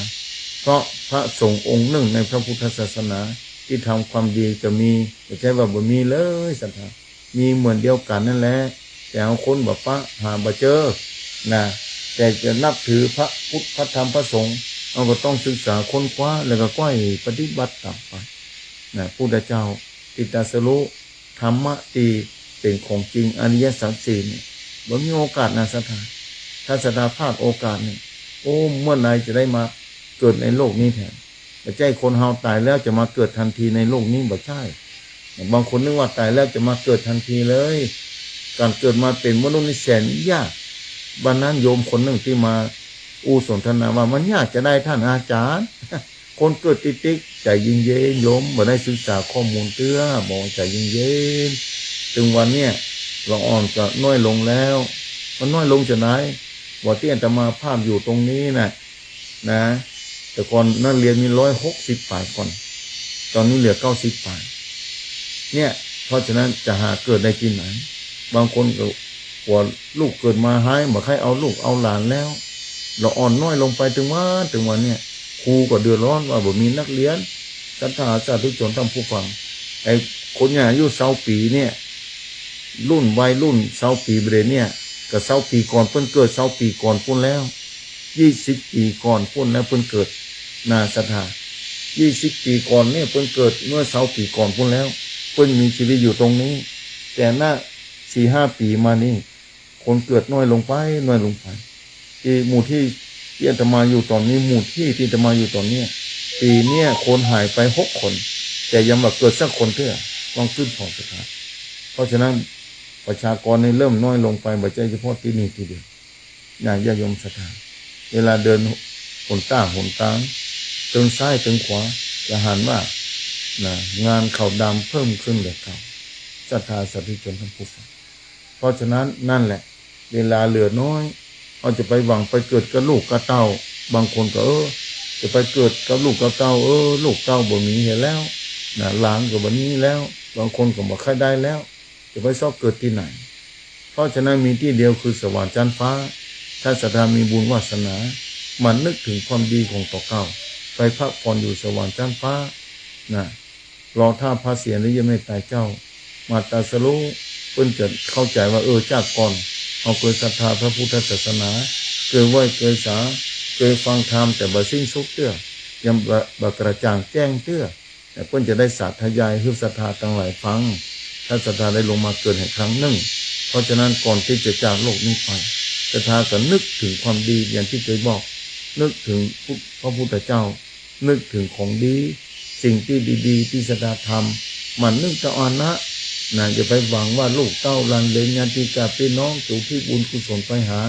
เพราะพระสงฆ์องค์หนึ่งในพระพุทธศาสนาที่ทำความดีจะมีไม่ใช่ว่าบ่มีเลยศรัทธามีเหมือนเดียวกันนั่นแหละแต่เอาคนบ่ปะหาบ่เจอนะแต่จะนับถือพระพุทธพระธรรมพระสงฆ์เราก็ต้องศึกษาค้นคว้าแล้วก็ก้อยปฏิบัติตามไปนะพุทธเจ้าติตรัสรู้ธรรมะที่เป็นของจริงอริยสัจสี่เนี่ยบ่มีโอกาสนะศรัทธาถ้าศรัทธาพลาดโอกาสเนี่ยเมื่อไหร่จะได้มาเกิดในโลกนี้แทนไม่ใช่คนเฮาตายแล้วจะมาเกิดทันทีในโลกนี้บ่ใช่บางคนนึกว่าตายแล้วจะมาเกิดทันทีเลยการเกิดมาเป็นมนุษย์นี่แสนยากวันนั้นโยมคนหนึ่งที่มาสนทนาว่ามันยากจะได้ท่านอาจารย์คนเกิดติ๊กใจเย็นๆโยมบ่ได้ศึกษาข้อมูลเตื้อบอกใจเย็นๆถึงวันเนี้ยเราอ่อนก็น้อยลงแล้วมันน้อยลงจะไหนว่าที่อาตมาภาพอยู่ตรงนี้นะแต่ก่อนนักเรียนมี160 ป่ายก่อนตอนนี้เหลือ90 ป่ายเนี่ยเพราะฉะนั้นจะหาเกิดได้ที่ไหนบางคนก็กว่าลูกเกิดมาหายบ่ใครเอาลูกเอาหลานแล้วเราอ่อนน้อยลงไปถึงวันเนี่ยครูก็เดือดร้อนว่าบ่มีนักเรียนศรัทธาสาธุชนท่านผู้ฟังไอ้คนเนี่ยอายุ20 ปีเนี่ยรุ่นวัยรุ่น20 ปีเบรเนี่ยก็20 ปีก่อนเพิ่นเกิด20 ปีก่อนพุ่นแล้ว20 ปีก่อนพุ่นแล้วเพิ่นเกิดนาศรัทธา20 ปีก่อนเนี่ยเพิ่นเกิดเมื่อ20 ปีก่อนพุ่นแล้วเพิ่นมีชีวิตอยู่ตรงนี้ แต่หน้า4-5 ปีมานี่คนเกิดน้อยลงไปน้อยลงไปที่หมู่ที่อาตมาอยู่ตอนนี้หมู่ที่อาตมาอยู่ตอนนี้ปีเนี้ยคนหายไป6 คนแต่ยังมาเกิดสักคนเท่าต้องขึ้นของสถานเพราะฉะนั้นประชากรในเริ่มน้อยลงไปบัจจัยเฉพาะที่นี่ทีเดียวญาติโยมศรัทธาเวลาเดินหนต้าหนตางตรงซ้ายตรงขวาจะหันว่านะงานเขาดำเพิ่มขึ้นเลยครับศรัทธาสาธุชนทั้งผู้ฟังเพราะฉะนั้นนั่นแหละเวลาเหลือน้อยเอาจะไปหวังไปเกิดกับลูกกับเต้าบางคนก็จะไปเกิดกับลูกกับเต้าลูกเต้าบ่มีเห็นแล้วนะหลานก็บ่มีแล้วบางคนก็บ่ค่อยได้แล้วจะไปชอบเกิดที่ไหนเพราะฉะนั้นมีที่เดียวคือสวรรค์ชั้นฟ้าถ้าศรัทธามีบุญวาสนามันนึกถึงความดีของต่อเก่าไปพักผ่อนอยู่สวรรค์ชั้นฟ้านะรอถ้าพระเสียรหรือยังไม่ตายเจ้ามาตรัสรู้เพิ่นจะเข้าใจว่าจากก่อนเอาเคยศรัทธาพระพุทธศาสนาเคยไหว้เคยสาเคยฟังธรรมแต่บ่สิ้นสุดเตื้อยังบ่กระจ่างแจ้งเตื้อแต่เพิ่นจะได้สาธยายให้ศรัทธาทั้งหลายฟังถ้าศรัทธาได้ลงมาเกิดให้ครั้งหนึ่งเพราะฉะนั้นก่อนที่จะจากโลกนี้ไปศรัทธาก็นึกถึงความดีอย่างที่เคยบอกนึกถึงพระพุทธเจ้านึกถึงของดีสิ่งที่ดีๆที่ศรัทธาทำมันนึกต่ออานะอย่าไปหวังว่าลูกเต้าหลานเหลนญาติกาพี่น้องสู่ที่บุญกุศลไปหา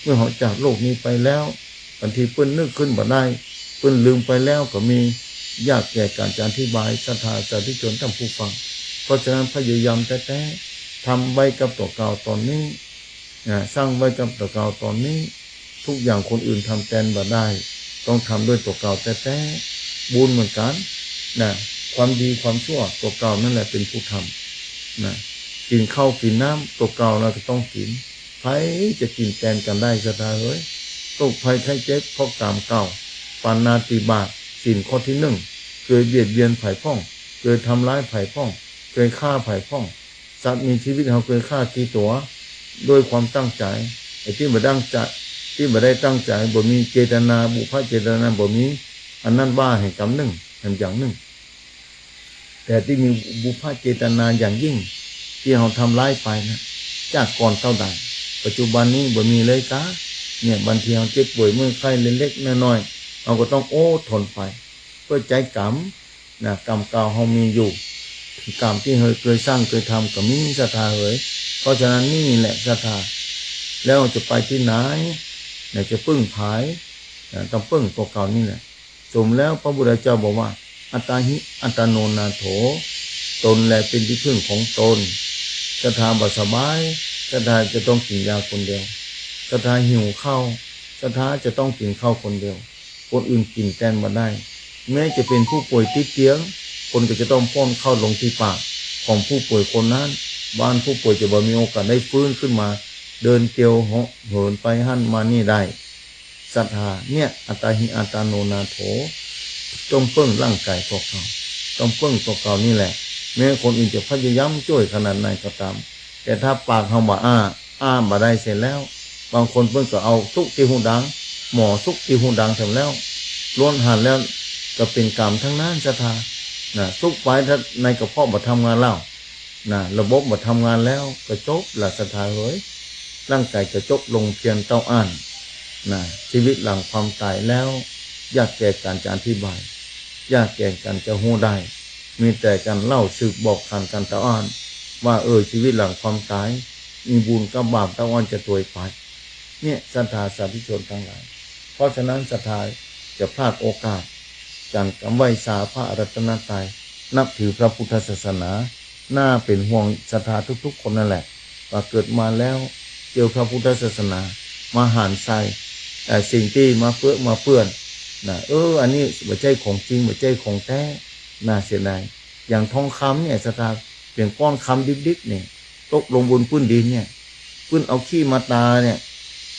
เมื่อเขาจากโลกนี้ไปแล้วบางทีเพิ่นนึกขึ้นบ่ได้เพิ่นลืมไปแล้วก็มียากแก่การจะอธิบายศรัทธาสาธุชนท่านผู้ฟังเพราะฉะนั้นพยายามแต่ทำไว้กับตัวเก่าตอนนี้สร้างไว้กับตัวเก่าตอนนี้ทุกอย่างคนอื่นทำแทนบ่ได้ต้องทำด้วยตัวเก่าแต่บุญเหมือนกันความดีความชั่วตัวเก่านั่นแหละเป็นผู้ทำกินข้าวกินน้ำตัวเก่าเราก็ต้องกินใครจะกินแทนกันได้ศรัทธาตกภัยไข้เจ็บเพราะกรรมเก่าปานาติบาตศีลข้อที่1เคยเบียดเบียนไผ่พ่องเคยทำร้ายไผ่พ่องเคยฆ่าไผ่พ่องสัตว์มีชีวิตเขาเคยฆ่ากี่ตัวโดยความตั้งใจไอ้ที่บ่ตั้งใจที่บ่ได้ตั้งใจบ่มีเจตนาบุพเจตนาบ่มีอันนั้นว่าแห่งกรรมหนึ่งอย่างหนึ่งแต่ที่มีบุพเจตนาอย่างยิ่งที่เขาทำร้ายไปนะจากก่อนเท่าใดปัจจุบันนี้บ่มีเลยกะเนี่ยบางทีเขาเจ็บป่วยเมื่อไข้เล็กๆน้อยๆเราก็ต้องทนไปเพื่อใจกรรมกรรมเก่าเขามีอยู่กรรมที่เคยสร้างเคยทำก็มีศรัทธาเพราะฉะนั้นนี่แหละศรัทธาแล้วจะไปที่ไหนจะพึ่งภายต้องพึ่งตัวเก่านี่แหละสมแล้วพระพุทธเจ้าบอกว่าอัตตาหิอัตตโนนาโถตนแลเป็นที่พึ่งของตนศรัทธาบ่สบายศรัทธาจะต้องกินยาคนเดียวศรัทธาหิวข้าวศรัทธาจะต้องกินข้าวคนเดียวคนอื่นกินแทนบ่ได้แม้จะเป็นผู้ป่วยติดเตียงคนก็จะต้องป้อนข้าวลงที่ปากของผู้ป่วยคนนั้นบ้านผู้ป่วยจะบ่มีโอกาสได้ฟื้นขึ้นมาเดินเตียวเหินไปหั่นมานี่ได้ศรัทธาเนี่ยอัตตาหิอัตตโนนาโถต้องเพิ่งร่างกายพวกเขาต้องเพิ่งตัวเก่านี่แหละแม้คนอื่นจะพยายามช่วยขนาดไหนก็ตามแต่ถ้าปากเขาบ่บ่ได้เสร็จแล้วบางคนเพิ่งก็เอาซุกที่หูดังหมอซุกที่หูดังทำแล้วล้วนหันแล้วก็เป็นกรรมทั้งนั้นศรัทธาซุกไปถ้าในกระเพาะบ่ทำงานแล้วระบบบ่ทำงานแล้วก็จบละศรัทธาร่างกายจะจบลงเพียงเต้าอ่านชีวิตหลังความตายแล้วยากแก่การจะอธิบายยากแก่การจะหู้ได้มีแต่การเล่าสืบบอกผ่านการเต้าอ่านว่าชีวิตหลังความตายมีบุญกับบาปเต้าอ่านจะตัวไปเนี่ยศรัทธาสาธุชนทั้งหลายเพราะฉะนั้นศรัทธาจะพลาดโอกาสการกำไว้สาพระรัตนตรัยนับถือพระพุทธศาสนาน่าเป็นห่วงศรัทธาทุกๆคนนั่นแหละว่าเกิดมาแล้วเจอพระพุทธศาสนามาหานใส่แต่สิ่งที่มาเปื้อนอันนี้ไม่ใช่ของจริงไม่ใช่ของแท้น่าเสียดายอย่างทองคำเนี่ยศรัทธาเป็นก้อนคำดิบๆเนี่ยตกลงบนพื้นดินเนี่ยพื้นเอาขี้มาตาเนี่ย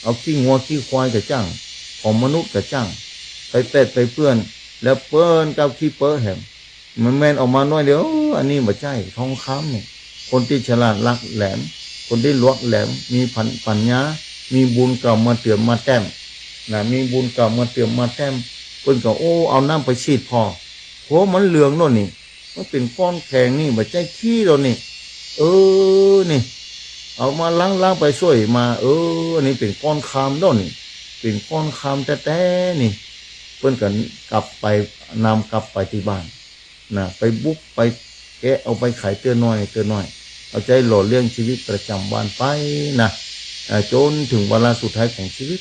เอาขี้งัวขี้ควายกับจ้างของมนุษย์กับจ้างไปเป็ดไปเปื้อนแล้วเปิ้นกับขี้เปิ้แหมมันแม่นออกมาน้อยเดียวอันนี้ไม่ใช่ทองคำเนี่ยคนที่ฉลาดลักแหลมคนที่ลวกแหลมมีปัญญามีบุญเก่ามาเติมมาแต้มมีบุญเก่ามาเติมมาแต้มเพิ่นก็เอาน้ำไปฉีดพอโหมันเหลืองโน่นนี่มันเป็นก้อนแข็งนี่ไม่ใช่ขี้เรานี่ นี่เอามาล้างไปช่วยมานี่เป็นก้อนคามด้นนี่เป็นก้อนคามแท้ๆนี่เพิ่นกันกลับไปนำกลับไปที่บ้านนะไปบุกไปแกะเอาไปขายเตื้อน้อยเอาใจหล่อเลี้ยงชีวิตประจำวันไปนะจนถึงเวลาสุดท้ายของชีวิต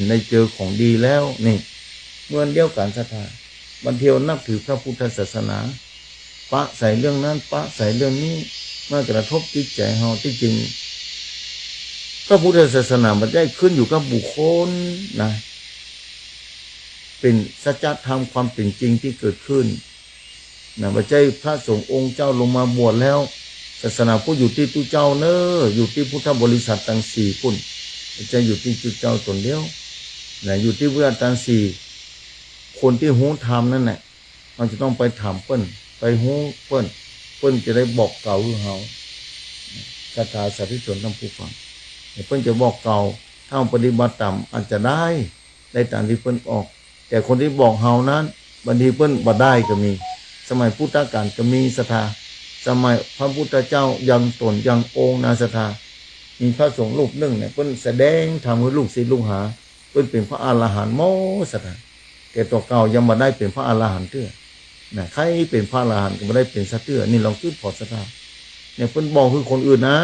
ในเจอของดีแล้วนี่เมื่อเดียวกันศรัทธาบันเทียวนับถือพระพุทธศาสนาปะใส่เรื่องนั้นปะใส่เรื่องนี้มากระทบจิตใจเฮาที่จริงพระพุทธศาสนามันได้ขึ้นอยู่กับบุคคลนะเป็นสัจธรรมความเป็นจริงที่เกิดขึ้นนะไม่ใช่พระสงฆ์องค์เจ้าลงมาบวชแล้วศาสนาพุทธอยู่ที่ตุเจ้าเนออยู่ที่พุทธบริษัททั้งสี่พุ่นจะอยู่ที่ตุเจ้าตนเดียวนะอยู่ที่พุทธทั้งสี่คนที่หูธรรมนั่นแหละมันจะต้องไปถามเปิ้นไปหูเปิ้นจะได้บอกเก่าเฮาศรัทธาสาธุชนทั้งผู้ฟังเปิ้นจะบอกเก่าถ้าปฏิบัติตามอาจจะได้ตามที่เปิ้นออกแต่คนที่บอกเฮานั้นบางทีเปิ้นบ่ได้ก็มีสมัยพุทธกาลก็มีศรัทธาสมัยพระพุทธเจ้ายังตนยังองค์นาศรัทธามีพระสงฆ์รูปหนึ่งเนี่ยเปิ้นแสดงทำให้ลูกศิษย์ลูกหาเปิ้นเป็นพระอรหันต์โมศรัทธาแต่ตัวเก่ายังบ่ได้เป็นพระอรหันต์เตื้อนะใครเป็นพระอรหันต์ก็บ่ได้เป็นสักเตื้อนี่ลองคิดพอศรัทธาเนี่ยเปิ้นบอกคือคนอื่นนะ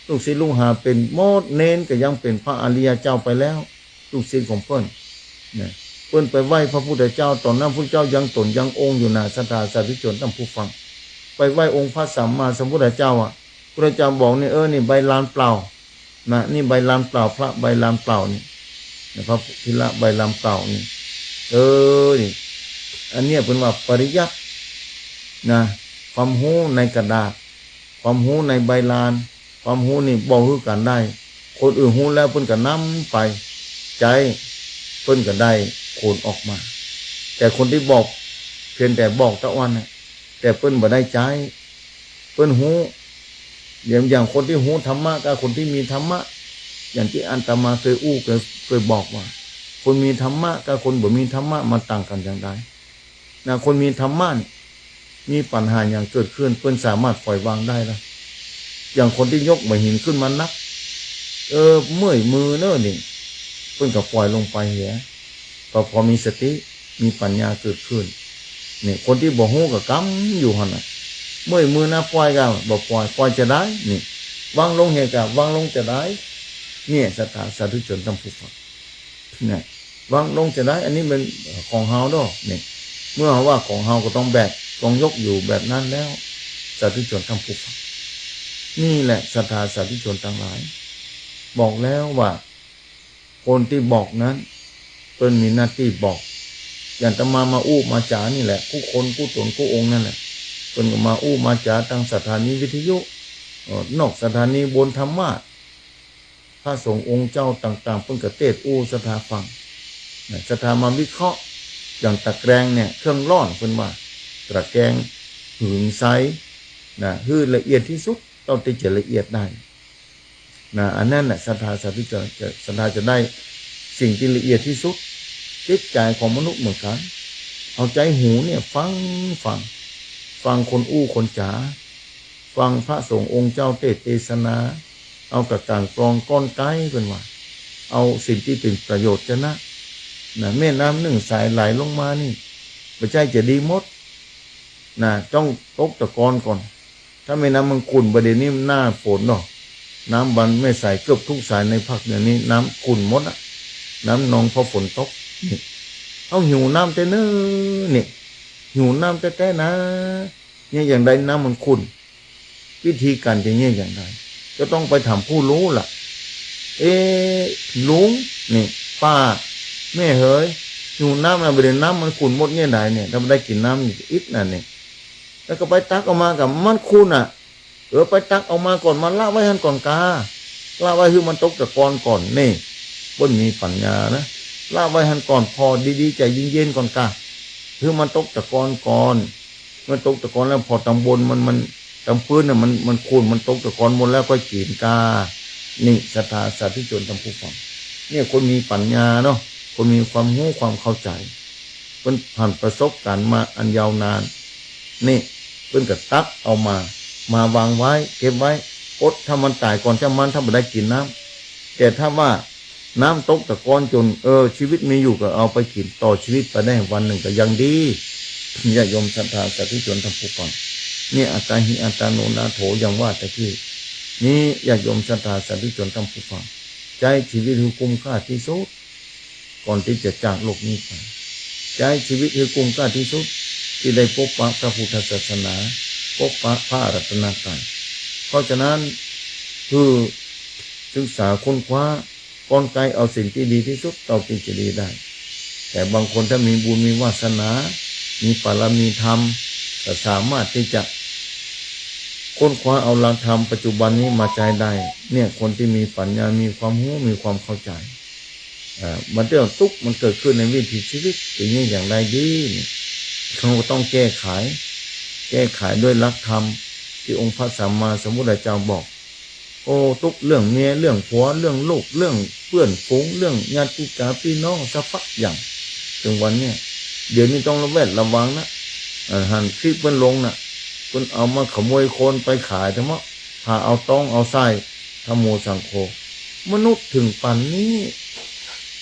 ลูกศิษย์ลูกหาเป็นโมดเน้นก็ยังเป็นพระอริยเจ้าไปแล้วลูกศิษย์ของเปิ้นเนี่ยเปิ้นไปไหว้พระพุทธเจ้าตอนนั้นพระเจ้ายังตนยังองค์อยู่นะศรัทธาสาธุชนท่านผู้ฟังไปไหว้องค์พระสัมมาสัมพุทธเจ้าพระเจ้าบอกนี่นี่ใบลานเปล่านะนี่ใบลานเปล่าพระใบลานเปล่านี่นะครับพิละใบลานเปล่านี่นี่อันเนี้ยเป็นว่าปริยัตินะความรู้ในกระดาษความรู้ในใบลานความรู้นี่บอกคือกันได้คนอื่นรู้แล้วเพิ่นก็นำไปใจเพิ่นก็ได้โคนออกมาแต่คนที่บอกเพียงแต่บอกตะวันน่ะแต่เพิ่นบ่ได้ใจเพิ่นรู้อย่างคนที่รู้ธรรมะกับคนที่มีธรรมะอย่างที่อาตมาเคยบอกว่าคนมีธรรมะกับคนบ่มีธรรมะมันต่างกันอย่างไรนะคนมีธรรมะมีปัญหาอย่างเกิดขึ้นเพิ่นสามารถปล่อยวางได้แล้วอย่างคนที่ยกหินขึ้นมานักเมื่อยมือเนอะนี่เพิ่นก็ปล่อยลงไปเหี้ยพอมีสติมีปัญญาเกิดขึ้นนี่คนที่บ่ฮู้ก็กำอยู่หั่นน่ะเมื่อยมือนะปล่อยก็บ่ปล่อยจะได้นี่วางลงเฮก็วางลงจะได้เนี่ยศรัทธาสาธุชนทั้งผู้ฟังเนี่ยวางลงจะได้อันนี้เป็นของเฮาดอกนี่เมื่อว่าของเฮาก็ต้องแบกต้องยกอยู่แบบนั้นแล้วสาธุชนทั้งผู้ฟังนี่แหละศรัทธาสาธุชนทั้งหลายบอกแล้วว่าคนที่บอกนั้นเพิ่นมีหน้าที่บอกอย่างอาตมาอู้มาจานี่แหละผู้คนผู้ตนผู้องค์นั่นแหละเพิ่นก็มาอู้มาจาทางสถานีวิทยุนอกสถานีบนธรรมะพระสงฆ์องค์เจ้าต่างๆเพิ่นก็เทศอู้สถาฟังสถามาวิเคราะห์อย่างตะแกรงเนี่ยเครื่องร้อนเพิ่นว่าตะแกรงหืนไซนะคือละเอียดที่สุดต้องที่จะละเอียดได้นะอันนั้นน่ะศรัทธาสาธุชนศรัทธาจะได้สิ่งที่ละเอียดที่สุดจิตใจของมนุษย์เหมือนกันเอาใจหูเนี่ยฟังคนอู้คนจ๋าฟังพระสงฆ์องค์เจ้าเทศนาเอากระต่างกรองก้อนไก่เป็นว่าเอาสิ่งที่เป็นประโยชน์จะนะแม่น้ำหนึ่งสายไหลลงมานี่ไม่ใช่จะดีหมดต้องตกตะกอนก่อนถ้าแม่น้ำมันขุ่นประเดี๋ยวนี้หน้าฝนเนาะน้ำบันไม่ใส่เกือบทุกสายในภาคเหนือนี้น้ำขุ่นหมดน้ำนองพอฝนตกนี่เอาหิวน้ำแต่เนื้อนี่หิวน้ำแต่นะเนี่ยอย่างใดน้ำมันขุ่นวิธีการจะเนี่ยอย่างไรก็ต้องไปถามผู้รู้ล่ะลุงนี่ป้าแม่เฮ้ยหิวน้ำนะประเด็นน้ำมันขุ่นหมดเนี่ยไหนเนี่ยถ้าไม่ได้กินน้ำอิดนั่นเนี่ยแล้วก็ไปตักออกมากับมันขุ่นไปตักออกมาก่อนมาละไว้หันก่อนกาละไว้คือมันตกตะกอนก่อนนี่เปิ้นมีปัญญานะละไว้หันก่อนพอดีๆใจเย็นๆก่อนกาคือมันตกตะกอนก่อนมันตกตะกอนแล้วพอตำบลมันตำพื้นน่ะมันขุ่นมันตกตะกอนหมดแล้วก็กินกานี่ศรัทธาสาธุชนทั้งผู้ฟังเนี่ยคนมีปัญญาเนาะคนมีความรู้ความเข้าใจเพิ่นผ่านประสบการณ์มาอันยาวนานนี่เพิ่นก็ตักเอามา มาวางไว้เก็บไว้อดถ้ามันตายก่อนจะมันถ้าไม่ได้กินน้ำแต่ถ้าว่าน้ำตกตะกอนจนชีวิตมีอยู่ก็เอาไปกินต่อชีวิตไปได้วันหนึ่งก็ยังดีญาติโยมศรัทธาสาธุชนทั้งผู้ฟังนี่อัตตาหิอัตตาโนนาโถอย่างว่าแต่ที่นี่ญาติโยมศรัทธาสาธุชนทั้งผู้ฟังใจชีวิตคือคุ้มค่าที่สุดก่อนที่จะจากโลกนี้ไปใจชีวิตคือคุ้มค่าที่สุดที่ได้พบปะพระพุทธศาสนาพบปะพระรัตนตรัยเพราะฉะนั้นคือศึกษาค้นคว้ากลไกเอาสิ่งที่ดีที่สุดเอาที่จะดีได้แต่บางคนถ้ามีบุญมีวาสนามีบารมีธรรมก็สามารถที่จะค้นคว้าเอาหลักธรรมปัจจุบันนี้มาใช้ได้เนี่ยคนที่มีปัญญามีความรู้มีความเข้าใจมันเรื่องทุกข์มันเกิดขึ้นในวิถีชีวิตอย่างนี้อย่างไรดีเขาต้องแก้ไขด้วยหลักธรรมที่องค์พระสัมมาสัมพุทธเจ้าบอกโอ้ทุกเรื่องเมียเรื่องผัวเรื่องลูกเรื่องเพื่อนฝูงเรื่องญาติกาพี่น้องสะพักอย่างถึงวันเนี้ยเดี๋ยวนี้ต้องระแวดระวังนะหันคลิปเพิ่นลงนะเพิ่นเอามาขโมยคนไปขายทั้งหมดพาเอาต้องเอาไส้ทำโมสังโฆมนุษย์ถึงปันนี้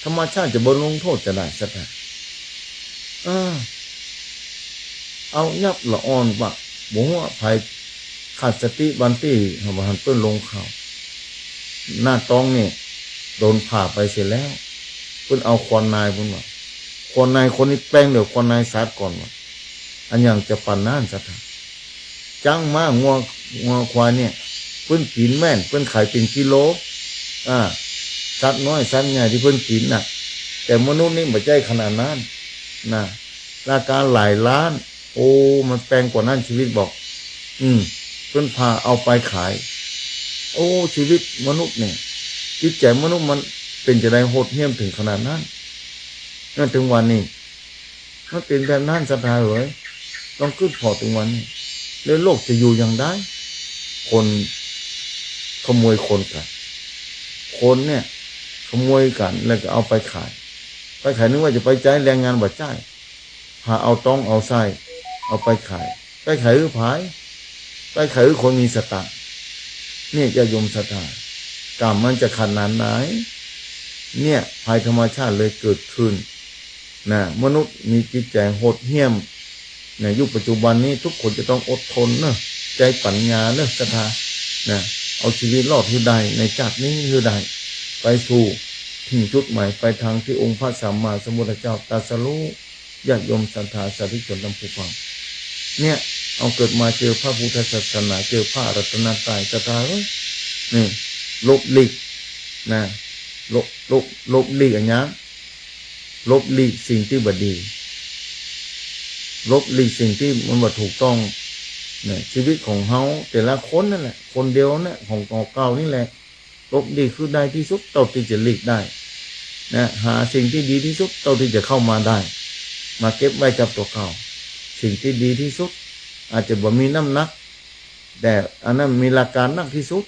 ธรรมชาติจะบรรลงโทษจะได้สักทีเอายับละอ่อนวะบอกว่าภัยขาดสติบันตี้หันเปิ้นลงข่าวหน้าต้องเนี่ยโดนผ่าไปเสร็จแล้วเปิ้นเอาควนนายเพิ่นว่าควนนายคนนี้แป้งเดี๋ยวควนนายสาดก่อนว่าอันอย่างจะปั่นน่านสักทีจังมางัวควายเนี่ยเปิ้นกินแม่นเปิ้นขายเป็นกิโลสัตว์น้อยสัตว์ใหญ่ที่เพิ่นกินน่ะแต่มนุษย์นี่ไม่ใช่ขนาดนั้นนะราคาหลายล้านโอ้มันแพงกว่านั้นชีวิตบอกเพิ่นพาเอาไปขายโอ้ชีวิตมนุษย์เนี่ยจิตใจมนุษย์มันเป็นจะได้โหดเหี้ยมถึงขนาดนั้นนั่นถึงวันนี้มันเป็นแบบนั้นศรัทธาเลยต้องขึ้นพอถึงวันนี้แล้วโลกจะอยู่อย่างไรคนขโมยคนกันคนเนี่ยขโมยกันแล้วก็เอาไปขายนึกว่าจะไปจ่ายแรงงานบ่จ่ายพาเอาต้องเอาไส้เอาไปขายหรือผายไปขายหรือคนมีสตางค์เนี่ยจะยมศรัทธากรรมมันจะขนาดไหนเนี่ยภัยธรรมชาติเลยเกิดขึ้นนะมนุษย์มีจิตใจโหดเหี้ยมในยุคปัจจุบันนี้ทุกคนจะต้องอดทนนะใจปัญญาเนอะศรัทธานะเอาชีวิตรอดให้ได้ในชาตินี้ให้ได้ไปสู่ถึงจุดหมายไปทางที่องค์พระสัมมาสัมพุทธเจ้าตรัสรู้ญาติโยมศรัทธาสาธุชนทั้งผู้ฟังเนี่ยเอาเกิดมาเจอพระพุทธศาสนาเจอพระรัตนตรัยศรัทธานี่ลบหลีกนะลบหลีกอันนี้ลบหลีกสิ่งที่บดีลบหลีกสิ่งที่มันบ่ถูกต้องเนี่ยชีวิตของเฮาแต่ละคนนั่นแหละคนเดียวเนี่ยของเก่านี่แหละลบดีคือได้ที่สุดเท่าที่จะหลีกได้นะหาสิ่งที่ดีที่สุดเท่าที่จะเข้ามาได้มาเก็บไว้กับตัวเก่าสิ่งที่ดีที่สุดอาจจะบ่มีน้ำหนักแต่อันนั้นมีหลักการนักที่สุด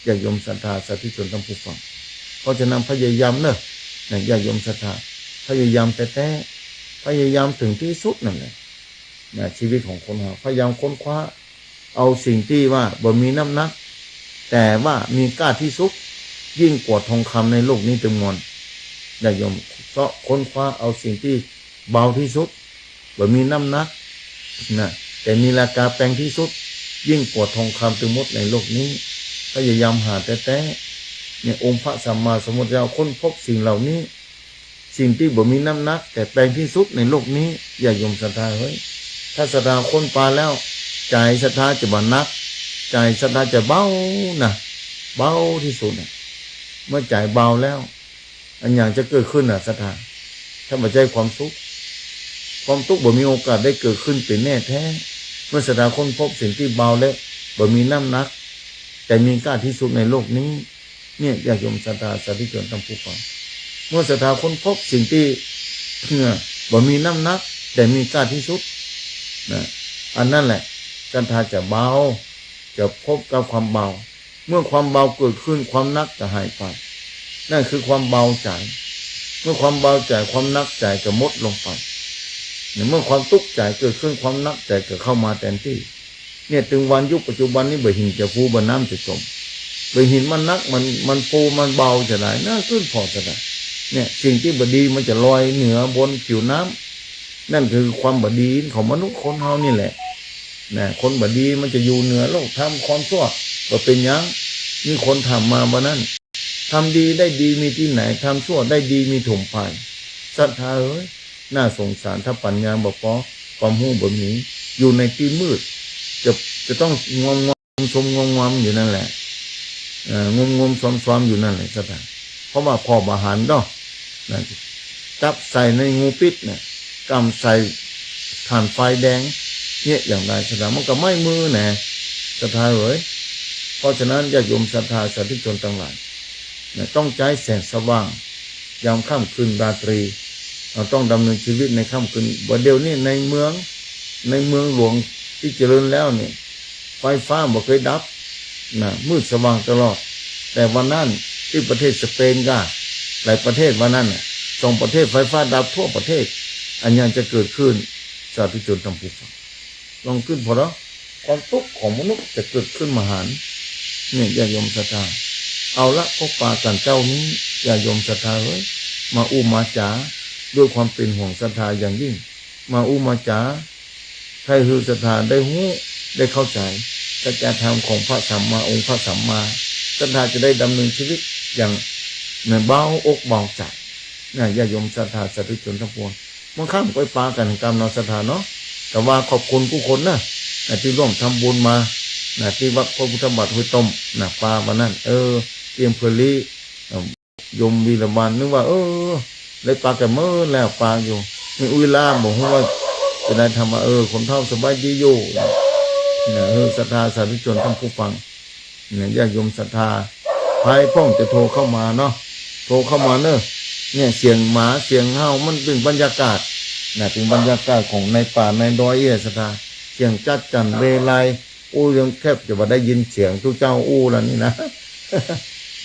ญาติโยมศรัทธาสาธุชนทั้งผู้ฟังเพราะฉะนั้นพยายามเนอะญาติโยมศรัทธาพยายามแต่พยายามถึงที่สุดนั่นแหละนะชีวิตของคนเราพยายามค้นคว้าเอาสิ่งที่ว่าบ่มีน้ำหนักแต่ว่ามีค่าที่สุดยิ่งกว่าทองคำในโลกนี้จำนวนญาติโยมก็ค้นคว้าเอาสิ่งที่เบาที่สุดบ่มีน้ำหนักนะแต่มีราคาแพงที่สุดยิ่งกว่าทองคำทั้งหมดในโลกนี้พยายามหาแต่เนี่ยองค์พระสัมมาสัมพุทธเจ้าค้นพบสิ่งเหล่านี้สิ่งที่บ่มีน้ำหนักแต่แพงที่สุดในโลกนี้ญาติโยมศรัทธาเฮ้ยถ้าศรัทธาค้นปาแล้วใจศรัทธาจะบ่หนักใจศรัทธาจะเบานะเบาที่สุดนะเมื่อใจเบาแล้วอันอย่างจะเกิดขึ้นศรัทธาถ้าไม่ใช่ความทุกข์บ่มีโอกาสได้เกิดขึ้นเป็นแน่แท้เมื่อศรัทธาค้นพบสิ่งที่เบาแล้วบ่มีน้ำหนักแต่มีค่าที่สุดในโลกนี้เนี่ยญาติโยมศรัทธาสาธุชนทั้งผู้ฟังเมื่อศรัทธาค้นพบสิ่งที่บ่มีน้ำหนักแต่มีค่าที่สุดนะอันนั้นแหละศรัทธาจะเบาจะพบกับความเบาเมื่อความเบาเกิดขึ้นความหนักจะหายไปนั่นคือความเบาใจเมื่อความเบาใจความหนักใจจะหมดลงไปเมื่อความทุกข์ใจเกิดขึ้นความหนักใจก็เข้ามาแทนที่ เนี่ยถึงวันยุคปัจจุบันนี้บ่หินจะฟูบ่น้ำจะจมบ่หินมันนักมันฟูมันเบาจะได้น่าขึ้นพอจะได้เนี่ยสิ่งที่บดีมันจะลอยเหนือบนผิวน้ำนั่นคือความบดีของมนุษย์คนเฮานี่แหละนะคนบดีมันจะอยู่เหนือโลกทำความชั่วก็เป็นยังมีคนทำมาบ่นั้นทำดีได้ดีมีที่ไหนทำชั่วได้ดีมีถมภายศรัทธาเอ้ยน่าสงสารถ้าปัญญาบ่พอความรู้บ่มีอยู่ในที่มืดจะต้องงมสมงมอยู่นั่นแหละงมซ้อมอยู่นั่นแหละศรัทธาเพราะว่าพอบาหารเนาะนะจับใส่ในงูปิดเนี่ยกำใส่ถ่านไฟแดงเนี่ยอย่างไรศรัทธามันก็ไม่มือแหน่ศรัทธาเอ้ยเพราะฉะนั้นญาติโยมศรัทธาสาธุชนทั้งหลายต้องใจแสงสว่างยามค่ำคืนราตรีเราต้องดำเนินชีวิตในค่ำคืนวันเดียวนี้ในเมืองหลวงที่เจริญแล้วเนี่ยไฟฟ้าบ่เคยดับนะมืดสว่างตลอดแต่วันนั้นที่ประเทศสเปนก็หลายประเทศวันนั้น2ประเทศไฟฟ้าดับทั่วประเทศอันยังจะเกิดขึ้นสาธุชนทั้งปวงลองขึ้นพอแล้วความทุกข์ของมนุษย์จะเกิดขึ้นมหาศาลเนี่ยญาติโยมศรัทธาเอาละพบปะกันเจ้านี้ญาติโยมศรัทธาเอ้ยมาอุมาจ๋าด้วยความเป็นห่วงศรัทธาอย่างยิ่งมาอุมาจ๋าใครคือศรัทธาได้หู้ได้เข้าใจสัจธรรมของพระสัมมาองค์พระสัมมาศรัทธาจะได้ดำเนินชีวิตอย่างเบาอกเบาใจนะญาติโยมศรัทธาสาธุชนทั้งปวงบางครั้งก็ปากันตามนศรัทธาเนาะแต่ว่าขอบคุณผู้คนนะที่ร่วมทำบุญมาที่วัดพระพุทธบาทห้วยต้มปาวันนั้นเตรียมเพลียมวีรบาลนึกว่าได้ปลาแต่เมื่อแล้วปลาอยู่มีอุยลาบอกว่าจะได้ทำว่าคนเท่าสบายดีอยู่ศรัทธาสาธุชนทั้งผู้ฟังญาติโยมศรัทธาภายพ่องจะโทรเข้ามาเนาะโทรเข้ามาเนี่ยเสียงหมาเสียงเห่ามันเป็นบรรยากาศเป็นบรรยากาศของในป่าในดอยศรัทธาเสียงจัดจันเวไลยังแทบจะว่าได้ยินเสียงทุกเจ้าแล้วนี่นะ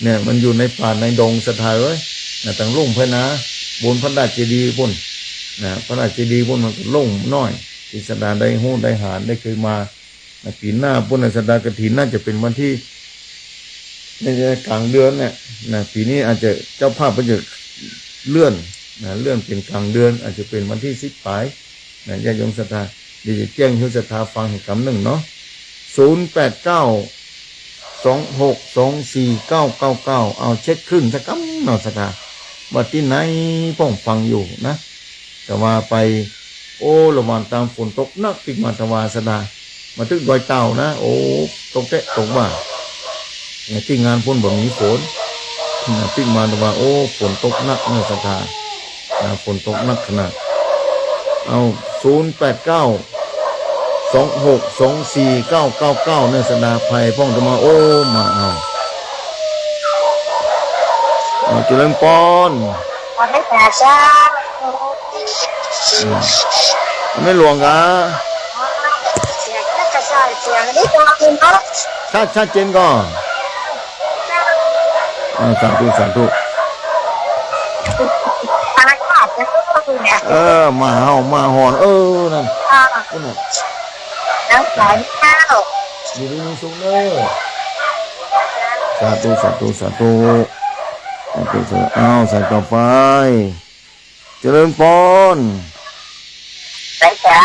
เนี่ยมันอยู่ในป่าในดงศรัทธาเอ้ยต่างลุ่งเพื่อนนะบนพระราชเจดีย์พุ่นพระราชเจดีย์พุ่นมันก็ลุ่งน้อยที่ศรัทธาได้หู้ได้หารได้เคยมาปีหน้าพุ่นศรัทธากฐินน่าจะเป็นวันที่ในกลางเดือนเนี่ยปีนี้อาจจะเจ้าภาพก็จะเลื่อนเป็นกลางเดือนอาจจะเป็นวันที่10ปลายญาติโยมศรัทธาเดี๋ยวจะแจ้งให้ศรัทธาฟังให้คำหนึ่งเนาะ089262499เอาเช็คขึ้นสักคำหน่อยศรัทธาว่าที่ไหนป้องฟังอยู่นะแต่ว่าไประหว่างตามฝนตกนักติมาตวาศรัทธามาถึงดอยเต่านะตกตกว่าที่งานพ้นบ่มีฝนติมาตวาฝนตกนักเนี่ยศรัทธาฝนตกนักขนาดเอา089262499เนี่ยศรัทธาภัยพ้องจะมามาเอาเจริญปอนไม่แพ้จ้าไม่หลวงกะเสียงน่าจะใช่เสียงนี่ตัวคุณเนาะชัดเจนก่อนสาธุตาขาดเนี่ยมาเฮามาหอนนั่นน้ำใสข้าวดีมีสุขเนอสาธุเอาใส่ต่อไปเจริญพรไปจ้า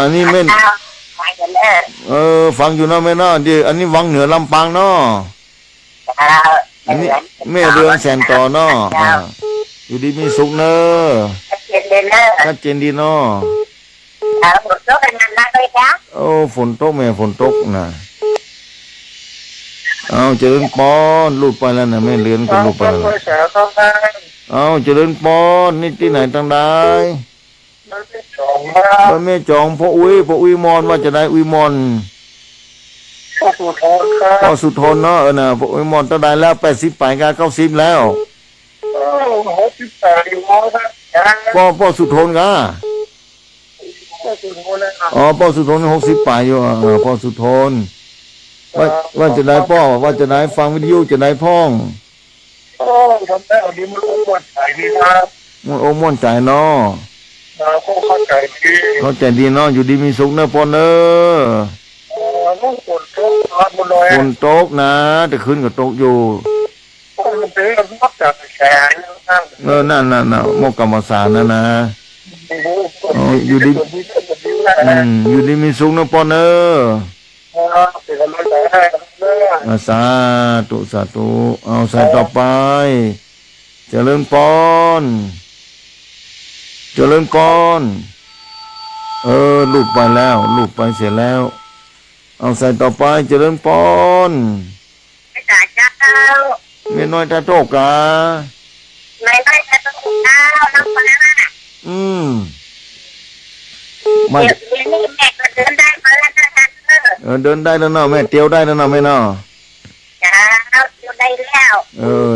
อันนี้แม่ฟังอยู่เนาะแม่เนาะดิอันนี้วังเหนือลำปางเนาะอันนี้แม่เรืองแสนต่อเนาะอยู่ดีมีสุขเนอชัดเจนดีเนาะฝนตกกันนักเลยจ้าฝนตกแม่ฝนตกนะเอาเจริญปอนหลุดไปแล้วนะแม่เรือนก็หลุดไปแล้วเอาเจริญปอนนี่ที่ไหนตั้งได้บ้านแม่จองพ่ออุ้ยมอนว่าจะได้อุ้ยมอนพ่อสุทนเนาะนะพ่ออุ้ยมอนตั้งได้แล้ว80ไปกัน90แล้วพ่อสุทนกะพ่อสุทน60ไปอยู่พ่อสุทนว่าจะได้พ่อว่าจะได้ฟังวิทยุจะได้พ่องทำได้ดีมันม่วนใจนี่นะมันม่วนใจเนาะ ก็เข้าใจดี เข้าใจดีเนาะอยู่ดีมีสุขเนอะพ่อเนอะ ลูกคนทุกข์นอนบนดอย ฝนตกนะแต่คืนก็ตกอยู่ มันเป็นนอกจากแขนนั่ง นั่นโมกกรรมสารนะอยู่ดีมีสุขเนอะพ่อเนอะเป็นกำลังใจให้นะ สาธุเอาใส่ต่อไปเจริญพรหลุดไปแล้วหลุดไปเสียแล้วเอาใส่ต่อไปเจริญพร ไม่จ่ายเจ้า เมียน้อยตาโตกา ไม่ได้จะต้องเจ้าน้ำฟ้า ไม่ เดี๋ยวนี้แม่ก็เดินได้มาแล้วนะ เดินได้แล้วเนาะแม่เตียวได้แล้วเนาะแม่เนาะ เจ้าเดี๋ยวได้แล้ว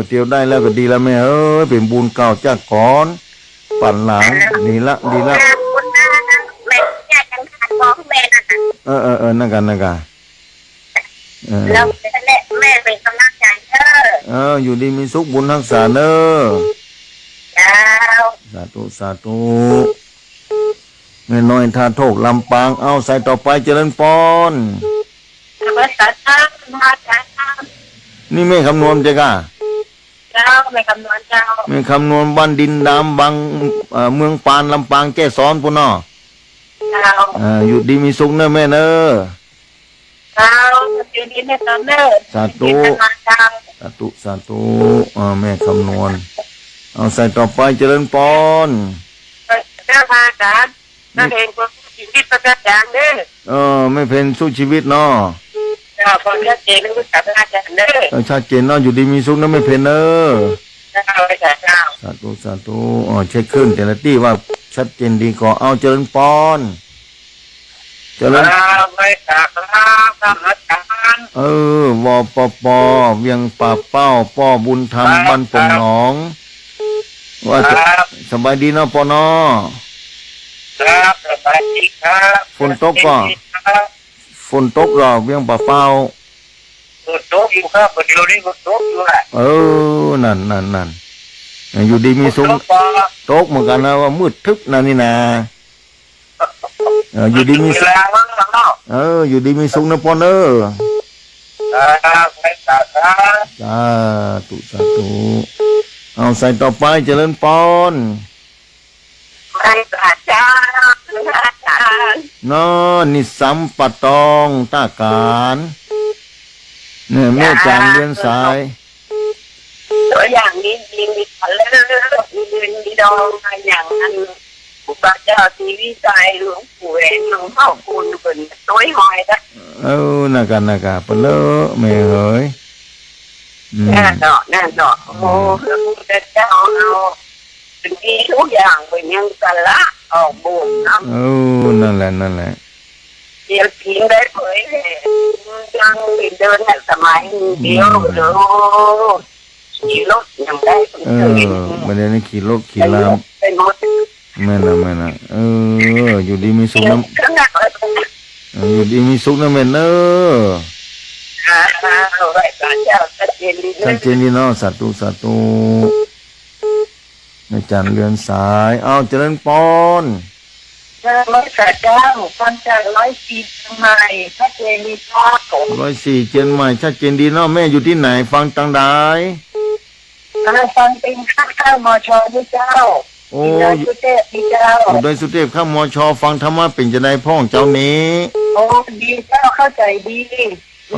เตียวได้แล้วก็ดีแล้วแม่เป็นบุญเก่าจากก่อนปั่นหลังดีละ คุณนะแม่อยากจะขาดของแม่นะ นั่นกันแล้วแม่เป็นกำลังใจอยู่ดีมีสุขบุญรักษาเนอะ เจ้า สาธุแม่น้อยทาโทกลำปางเอาใส่ต่อไปเจริญพร ภาษาเจ้ามาเจ้า นี่แม่คำนวณจ้ะก้า เจ้าไม่คำนวณเจ้า แม่คำนวณบ้านดินดำบางเมืองปานลำปางแก้ซ้อนปุ่นเนาะ เจ้า อยู่ดีมีสุขเนอะแม่เนอะ เจ้าอยู่ดีในตอนเนอ สาธุแม่คำนวณเอาใส่ต่อไปเจริญพร เจ้ามาการนั่นเองก็ชีวิตประจางเด้อ ไม่เป็นสู้ชีวิตเนาะ เจ้าพอชัดเจนรู้จักอาจารย์เด้อ ชัดเจนเนาะอยู่ดีมีสุขเนอะไม่เป็นเนอะ เจ้าเจ้า สาธุเช็คขึ้นแต่ละที่ว่าชัดเจนดีก่อนเอาเจริญพรเจริญ ไม่ขาดทำอาจารย์ วปปเวียงป่าเป้าป้อบุญธรรมบ้านปงหนองว่าสบายดีเนาะปอเนาะ ครับสบายดีครับ ฝนตกเหรอเวียงป่าเป้า ฝนตกอยู่ครับเดี๋ยวนี้ฝนตกอยู่แหละ นั่นอยู่ดีมีสุขตกเหมือนกันนะว่ามืดทึบนะนี่นะอยู่ดีมีสุขอยู่ดีมีสุขนะปอเนอะไม่ขาดครับ สาธุเอาใส่ต่อไปเจริญพร ไม่ขาดเจ้าอาจารย์ นอนิสัมปะตองตาการเนี่ยแม่จางเรียนสาย ตัวอย่างนี้ยิงมีคันเลอร์มีเงินมีดองอย่างนั้นพระเจ้าทีวิสัยหลวงปู่เองหลวงพ่อคุณเป็นตัวหอยนะ นักกันปะเลอะแม่เฮ้ย แน่ดอกโอ้พระพุทธเจ้าเอาเป็นที่ทุกอย่างเป็นยังกันละออกบุญนะ นั่นแหละ เดี๋ยวทิ้งได้เผยเลยยังเดินสมัยเดียวเดี๋ยวขี่รถยังได้ประเด็นนี้ขี่รถขี่ลาม เป็นหมด แม่นะอยู่ดีมีสุขนะอยู่ดีมีสุขนะแม่เนอะชัดเจนดีเนาะสาธุในจันเรือนสายเอาเจริญพร ร้อยแปดเก้าฟังจาก104ใหม่ชัดเจนดีพ่อผม 104เจนใหม่ชัดเจนดีเนาะแม่อยู่ที่ไหนฟังตังได้ ฟังเป็นข้าวมอชอที่เจ้าสุเทพที่เจ้า โดยสุเทพข้ามมชฟังธรรมะเป็นจะได้พ่องเจ้านี้ โอ้ดีเจ้าเข้าใจดี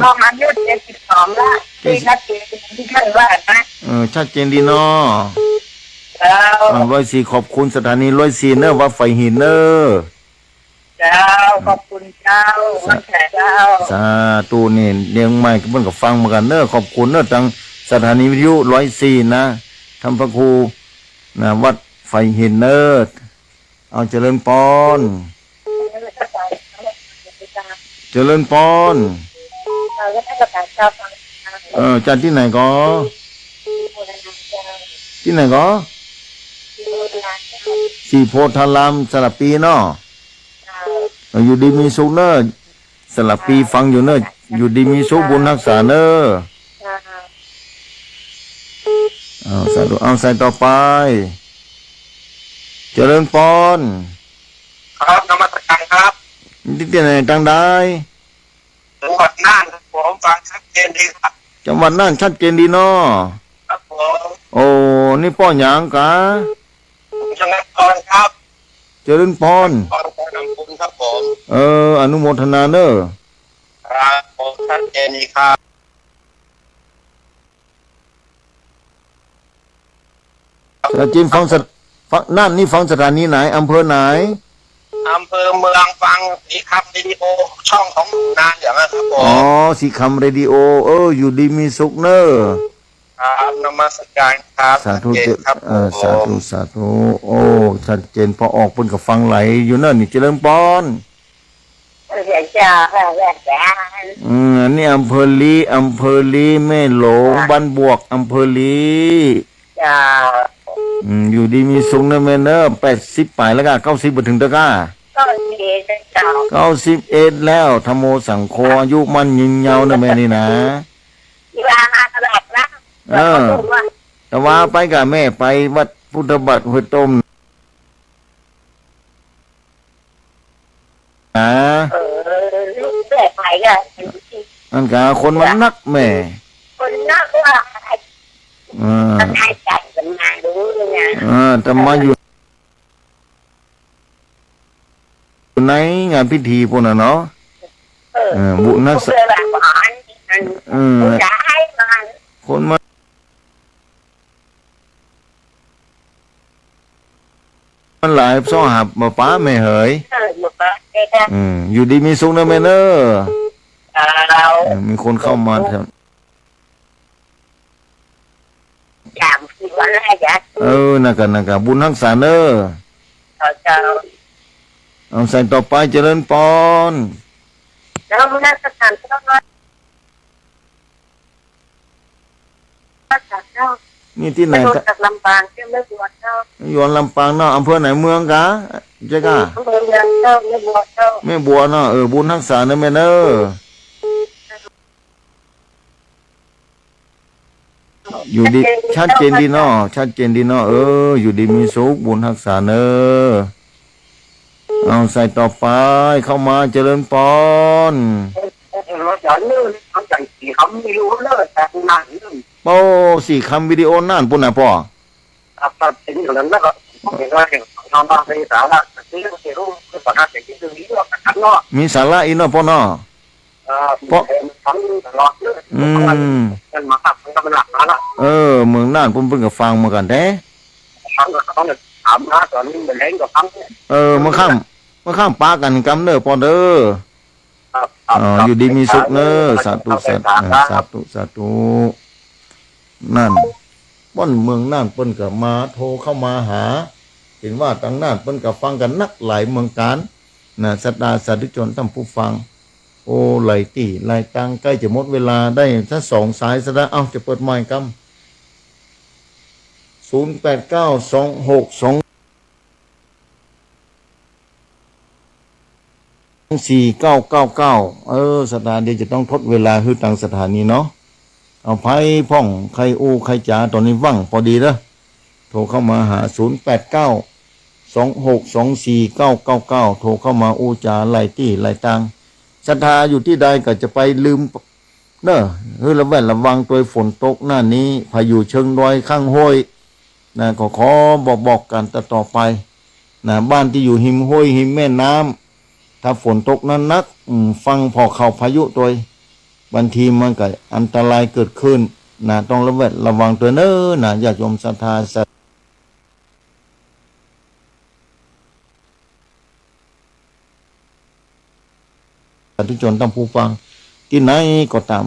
น้องอายุ72ละที่ชัดเจนที่ท่านว่านะชัดเจนดีเนาะเจ้า104ขอบคุณสถานี104เนอะวัดไฟหินเนอะเจ้าขอบคุณเจ้าวันแขกเจ้าสาธุนี่เลี้ยงใหม่ก็เพิ่นก็ฟังเหมือนกันเนอะขอบคุณเนอะทางสถานีวิทยุ104นะทำพระครูนะวัดไฟหินเนอะเอาเจริญพรเจริญพรจัดที่ไหนก็ที่ไหนก็สีโพธารามสลับปีเนาะอยู่ดีมีสุขเนอะสลับปีฟังอยู่เนอะอยู่ดีมีสุขบุญรักษาเนอะเอาใส่ต่อไป เจริญพร ครับนมัสการครับ ที่ไหนทางใด จังหวัดน่านครับผมฟังชัดเจนดีครับ จังหวัดน่านชัดเจนดีเนาะ ครับผม โอ้นี่ป้อหยางกะ ผมชนะกรครับ เจริญพร กรนำคุณครับผม อนุโมทนาเนอะ ครับผมชัดเจนดีครับ แต่จีนฟังน่านนี่ฟังสถานีไหนอำเภอไหน อำเภอเมืองฟังสีคำวิดีโอช่องของหนูนานอย่างนั้นครับผ อ๋อ ม สีคำเรดิโออยู่ดีมีสุขเนอะ ครับนมัสการครับ สาธุ ชัดเจนครับผม สาธุสาธุโอ้ชัดเจนพอออกเพิ่นกับฟังไหลอยู่เนอะนี่เจริญพร เดี๋ยวจะอาจารย์ อันนี้อำเภอลีแม่โหลงบ้านบวกอำเภอลี จะ อยู่ดีมีสุขเนอะแม่เนอะ80ปลายแล้วก็90บ่ถึงตะก้า ก็ดีเจ้า 91แล้วธรรมโมสังโฆอายุมันยืนยาวนะแม่นี่นะ ที่ว่ามาตลอดนะ เออ แต่ว่าไปกับแม่ไปวัดพุทธบัตรห้วยต้มนะ ลูกแม่ไปก็ อันกาคนมันนักแม่ คนนักว่า อ่า ทำงานจัดเป็นงานรู้เลยนะ แต่มาอยู่ในงานพิธีพวกนั้นเนาะบุญนัก เพื่อแบบหวานมันจะให้มัน คนมันหลายซ้อหับมาป้าแม่เหย หมดแล้วแค่ อยู่ดีมีสุขนะแม่เนอะ เรา มีคนเข้ามาแถว อยากคิดว่าอะไรจะ นักกะบุญรักษาเนอะ เจ้า เอาใส่ต่อไปเจริญพร แล้วมันน่าจะทำต้องว่าเจ้า นี่ที่ไหน ไม่รู้จากลำปางเจ้าไม่บวชเจ้า อยู่ลำปางเนาะอำเภอไหนเมืองกะเจ๊กะ เมืองเจ้าไม่บวชเจ้า แม่บัวเนาะบุญรักษาเนอะแม่เนอะอยู่ดีชัดเจนดีเนาะชัดเจนดีเนาะอยู่ดีมีสุขบุญรักษาเนอะเอาใส่ต่อไปเข้ามาเจริญพร รถย้อนนู่นเขาใจสีเขาไม่รู้เลยแต่นานนู่น โอ้สี่คำวิดีโอนั่นปุ่นนะพ่อ ตัดสินอย่างนั้นแล้วก็เห็นว่าเห็นนอนมาในสาระที่เรื่องที่รู้คือประกาศอย่างที่ตรงนี้ว่าขันเนาะ มีสาระอีกเนาะพ่อเนาะ เพราะทั้งตลอดเลยมันมาขับมันก็มันหลักนะละ เมืองน่านปุ่นกับฟังมากันแท้ ทั้งก็ต้องถามนะตอนนี้มันเล่นกับทั้ง มาข้ามปากันกำเนอพ่อเด้ออยู่ดีมีสุขเนอะสาธุสาธุนั่นป้นเมืองน่านเปิ้นกับมาโทรเข้ามาหาเห็นว่าทางน่านเปิ้นกับฟังกันนักหลายเมืองการนะศรัทธาสาธุชนท่านผู้ฟังโอ้ไหลตีไหลตังใกล้จะหมดเวลาได้ถ้า2สายซะแล้วจะเปิดไมค์กำ089262 4999สถานีเดียวจะต้องทดเวลาคือทางสถานีเนาะเอาไพ่พ่องใครอู้ใครจ๋าตอนนี้ว่างพอดีเด้อโทรเข้ามาหา0892624999โทรเข้ามาอู้จ๋าไล่ตี้ไล่ตังศรัทธาอยู่ที่ใดก็จะไปลืมเด้อคือระแวดระวังตัวฝนตกหน้านี้พายุเชิงดอยข้างห้วยนะก็ขอบอกกันต่อไปนะบ้านที่อยู่หิมห้วยหิมแม่น้ำถ้าฝนตกนั้นนักฟังพอเข้าพายุตัวบางทีมันก็อันตรายเกิดขึ้นนะต้องระแวดระวังตัวเน้อนะญาติโยมศรัทธาสาธุชนต้องผู้ฟังที่ไหนก็ตาม